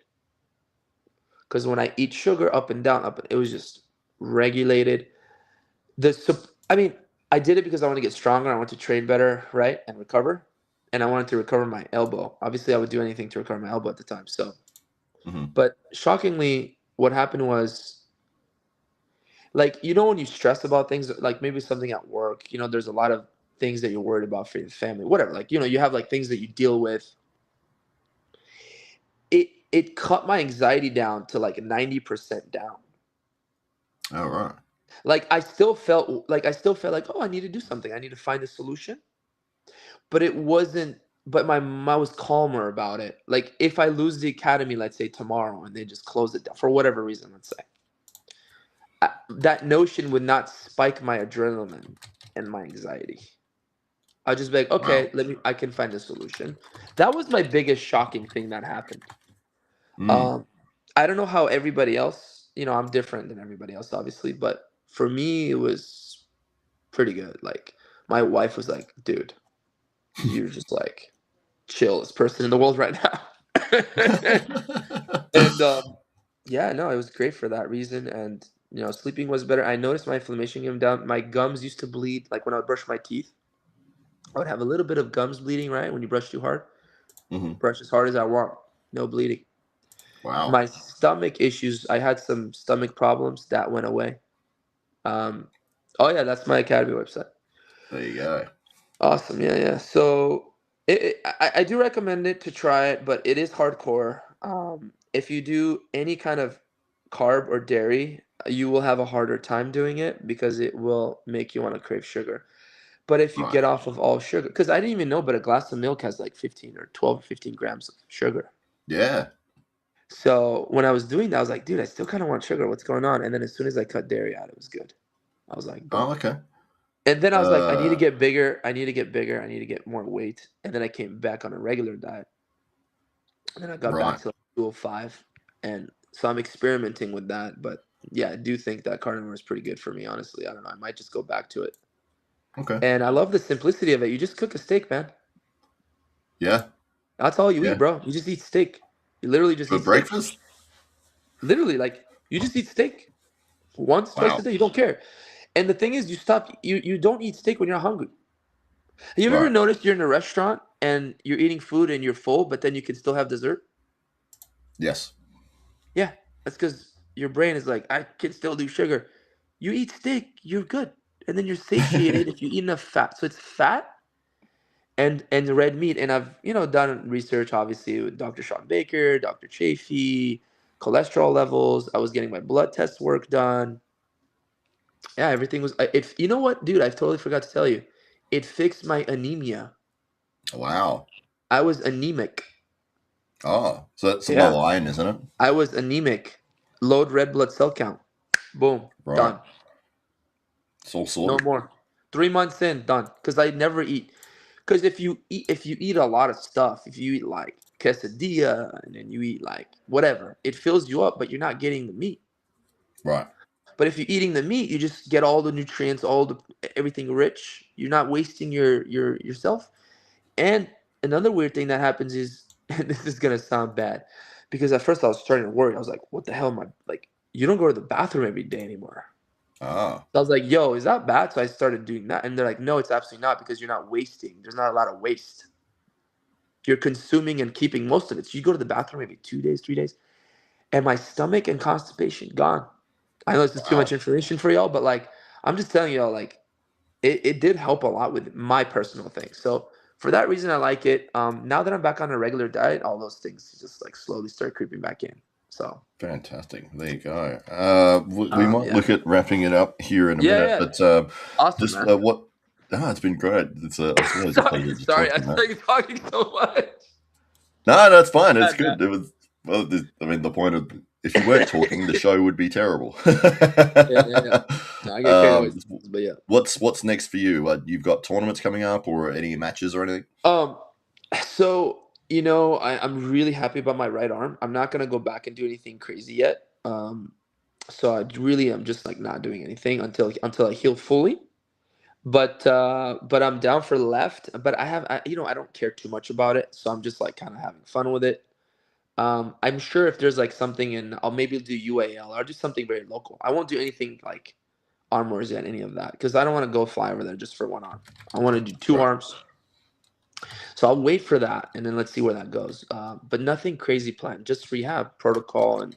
Because when I eat sugar up and down, it was just regulated. I mean, I did it because I want to get stronger. I want to train better, right, and recover. And I wanted to recover my elbow. Obviously, I would do anything to recover my elbow at the time. So, but shockingly, what happened was, like, you know, when you stress about things, like maybe something at work, you know, there's a lot of things that you're worried about for your family, whatever. Like, you know, you have like things that you deal with. It cut my anxiety down to like 90% down. All right. Like I still felt like oh, I need to do something. I need to find a solution. But it wasn't but I was calmer about it. Like if I lose the academy, let's say tomorrow, and they just close it down for whatever reason, let's say, that notion would not spike my adrenaline and my anxiety. I'd just be like, okay, Wow. I can find a solution. That was my biggest shocking thing that happened. I don't know how everybody else, you know, I'm different than everybody else, obviously, but for me, it was pretty good. Like, my wife was like, dude, you're just like chillest person in the world right now. And yeah, no, it was great for that reason. And, you know, sleeping was better. I noticed my inflammation came down. My gums used to bleed. Like when I would brush my teeth, I would have a little bit of gums bleeding, right? When you brush too hard, brush as hard as I want, no bleeding. Wow. My stomach issues, I had some stomach problems that went away. Oh yeah, that's my academy website. There you go. Awesome. Yeah. So I do recommend it to try it, but it is hardcore. If you do any kind of carb or dairy, you will have a harder time doing it because it will make you want to crave sugar. But if you Right. get off of all sugar, because I didn't even know, but a glass of milk has like 15 or 12 or 15 grams of sugar. Yeah. So when I was doing that, I was like, dude, I still kind of want sugar. What's going on? And then as soon as I cut dairy out, it was good. I was like, boom. Oh, okay. And then I was like, I need to get bigger. I need to get bigger. I need to get more weight. And then I came back on a regular diet. And then I got back to like 205. And so I'm experimenting with that. But yeah, I do think that carnivore is pretty good for me, honestly. I don't know. I might just go back to it. Okay. And I love the simplicity of it. You just cook a steak, man. Yeah. That's all you eat, bro. You just eat steak. You literally just For eat breakfast? Steak. Literally, like, you just eat steak. Once, twice a day. You don't care. And the thing is, you don't eat steak when you're hungry. Have you ever noticed you're in a restaurant and you're eating food and you're full, but then you can still have dessert? Yes. Yeah, that's because your brain is like, I can still do sugar. You eat steak, you're good. And then you're satiated if you eat enough fat. So it's fat and red meat. And I've, you know, done research, obviously, with Dr. Sean Baker, Dr. Chafee, cholesterol levels. I was getting my blood test work done. Yeah, everything was. If you know what, dude, I totally forgot to tell you, it fixed my anemia. Wow. I was anemic. Oh, so that's a low iron, isn't it? I was anemic. Low red blood cell count. Boom. Right. Done. It's all sorted. No more. 3 months in, done. Because I never eat. Because if you eat a lot of stuff, if you eat like quesadilla and then you eat like whatever, it fills you up, but you're not getting the meat. Right. But if you're eating the meat, you just get all the nutrients, everything rich. You're not wasting yourself. And another weird thing that happens is, and this is gonna sound bad, because at first I was starting to worry. I was like, "What the hell am I like?" You don't go to the bathroom every day anymore. Ah, So I was like, yo, is that bad? So I started doing that. And they're like, no, it's absolutely not, because you're not wasting. There's not a lot of waste. You're consuming and keeping most of it. So you go to the bathroom maybe 2 days, 3 days, and my stomach and constipation gone. I know this is too wow. much information for y'all, but like, I'm just telling y'all, like, it did help a lot with my personal thing. So for that reason, I like it. Now that I'm back on a regular diet, all those things just like slowly start creeping back in. So Fantastic. There you go. We might yeah. look at wrapping it up here in a Yeah, minute, yeah. but Awesome, just man. what? It's been great. It's always a pleasure to Sorry, talk I to you, saw Matt. you talking so much. No, that's fine. It's Bad, good. man. It was well. I mean, the point of if you weren't talking, the show would be terrible. Yeah. No, I get carried away, but yeah. What's next for you? You've got tournaments coming up, or any matches or anything? So I'm really happy about my right arm. I'm not gonna go back and do anything crazy yet. So I really am just like not doing anything until I heal fully. But I'm down for left. But I don't care too much about it, so I'm just like kind of having fun with it. I'm sure if there's like something I'll maybe do UAL. I'll do something very local. I won't do anything like armors yet, any of that, because I don't want to go fly over there just for one arm. I want to do two Right. arms. So I'll wait for that, and then let's see where that goes. But nothing crazy planned. Just rehab protocol and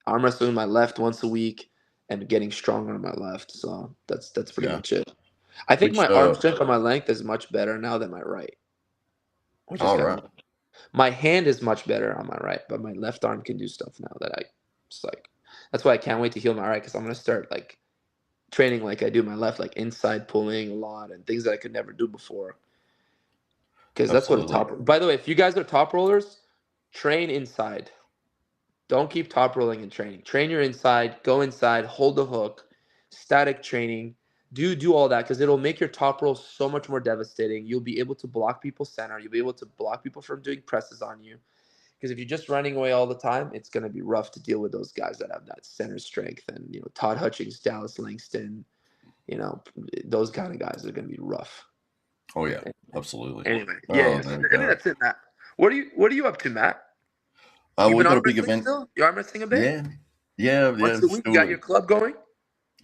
arm wrestling my left once a week and getting stronger on my left. So that's pretty Yeah. much it. I think Which, my arm strength on my length is much better now than my right. Which is all kind right. of my hand is much better on my right, but my left arm can do stuff now that I just like. That's why I can't wait to heal my right, because I'm gonna start like training like I do my left, like inside pulling a lot and things that I could never do before. Because that's what a Absolutely. top. By the way, if you guys are top rollers, train inside. Don't keep top rolling and training. Train your inside. Go inside. Hold the hook. Static training. Do all that, because it'll make your top roll so much more devastating. You'll be able to block people center. You'll be able to block people from doing presses on you. Because if you're just running away all the time, it's going to be rough to deal with those guys that have that center strength. And Todd Hutchings, Dallas Langston, those kind of guys are going to be rough. Oh yeah, absolutely. Anyway, Oh, yeah. there I we think go. that's it, Matt. What are you up to, Matt? You We've been got a arm big wrestling event. still? You arm wrestling a bit? Yeah. Once a week, you got your club going?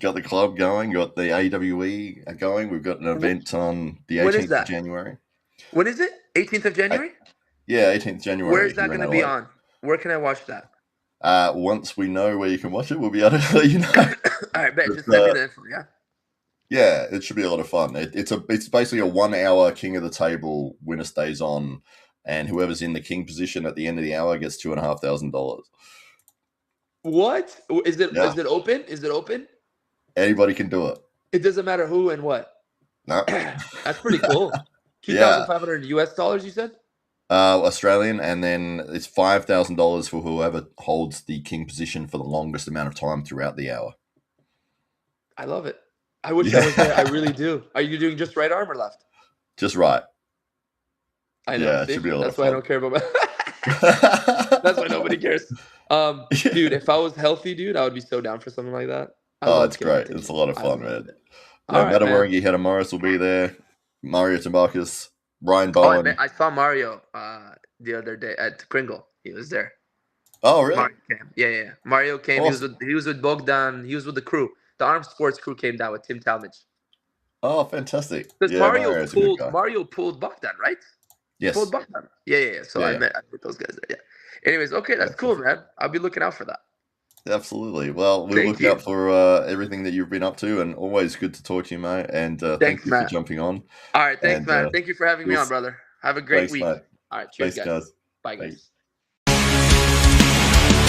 Got the club going. Got the AWE going. We've got an event on the When is 18th that? of January. When is it? 18th of January? Yeah, 18th January. Where is that here in going to be LA. on? Where can I watch that? Once we know where you can watch it, we'll be able to let you know. All right, bet. Just send me the info, yeah? Yeah, it should be a lot of fun. It's basically a 1 hour King of the Table, winner stays on, and whoever's in the king position at the end of the hour gets $2,500. What? Is it Yeah. Is it open? Is it open? Anybody can do it. It doesn't matter who and what. No. That's pretty cool. Yeah. $2,500 US dollars, you said? Australian, and then it's $5,000 for whoever holds the king position for the longest amount of time throughout the hour. I love it. I wish I was there. I really do. Are you doing just right arm or left? Just right. I know. Yeah, it should be a lot That's of why I fun. don't care about That's why nobody cares. Dude, if I was healthy, dude, I would be so down for something like that. It's great. It's a lot of fun, man. All right, man. Matawarangi Hedda Morris will be there. Mario Tabakis, Ryan Bowen. I saw Mario the other day at Kringle. He was there. Oh, really? Mario came. Yeah. Mario came. Awesome. He was with Bogdan. He was with the crew. The Armed Sports crew came down with Tim Talmadge. Oh, fantastic. Because Yeah, Mario Mario's pulled Bogdan, right? Yes. Pulled Bogdan. Yeah. So I met those guys there. Yeah. Anyways, okay, that's cool, man. I'll be looking out for that. Absolutely. Well, we'll look out for everything that you've been up to, and always good to talk to you, mate. And thank you for jumping on. All right, thanks, man. Thank you for having me on, brother. Have a great week. Mate. All right, cheers, guys. Bye, guys.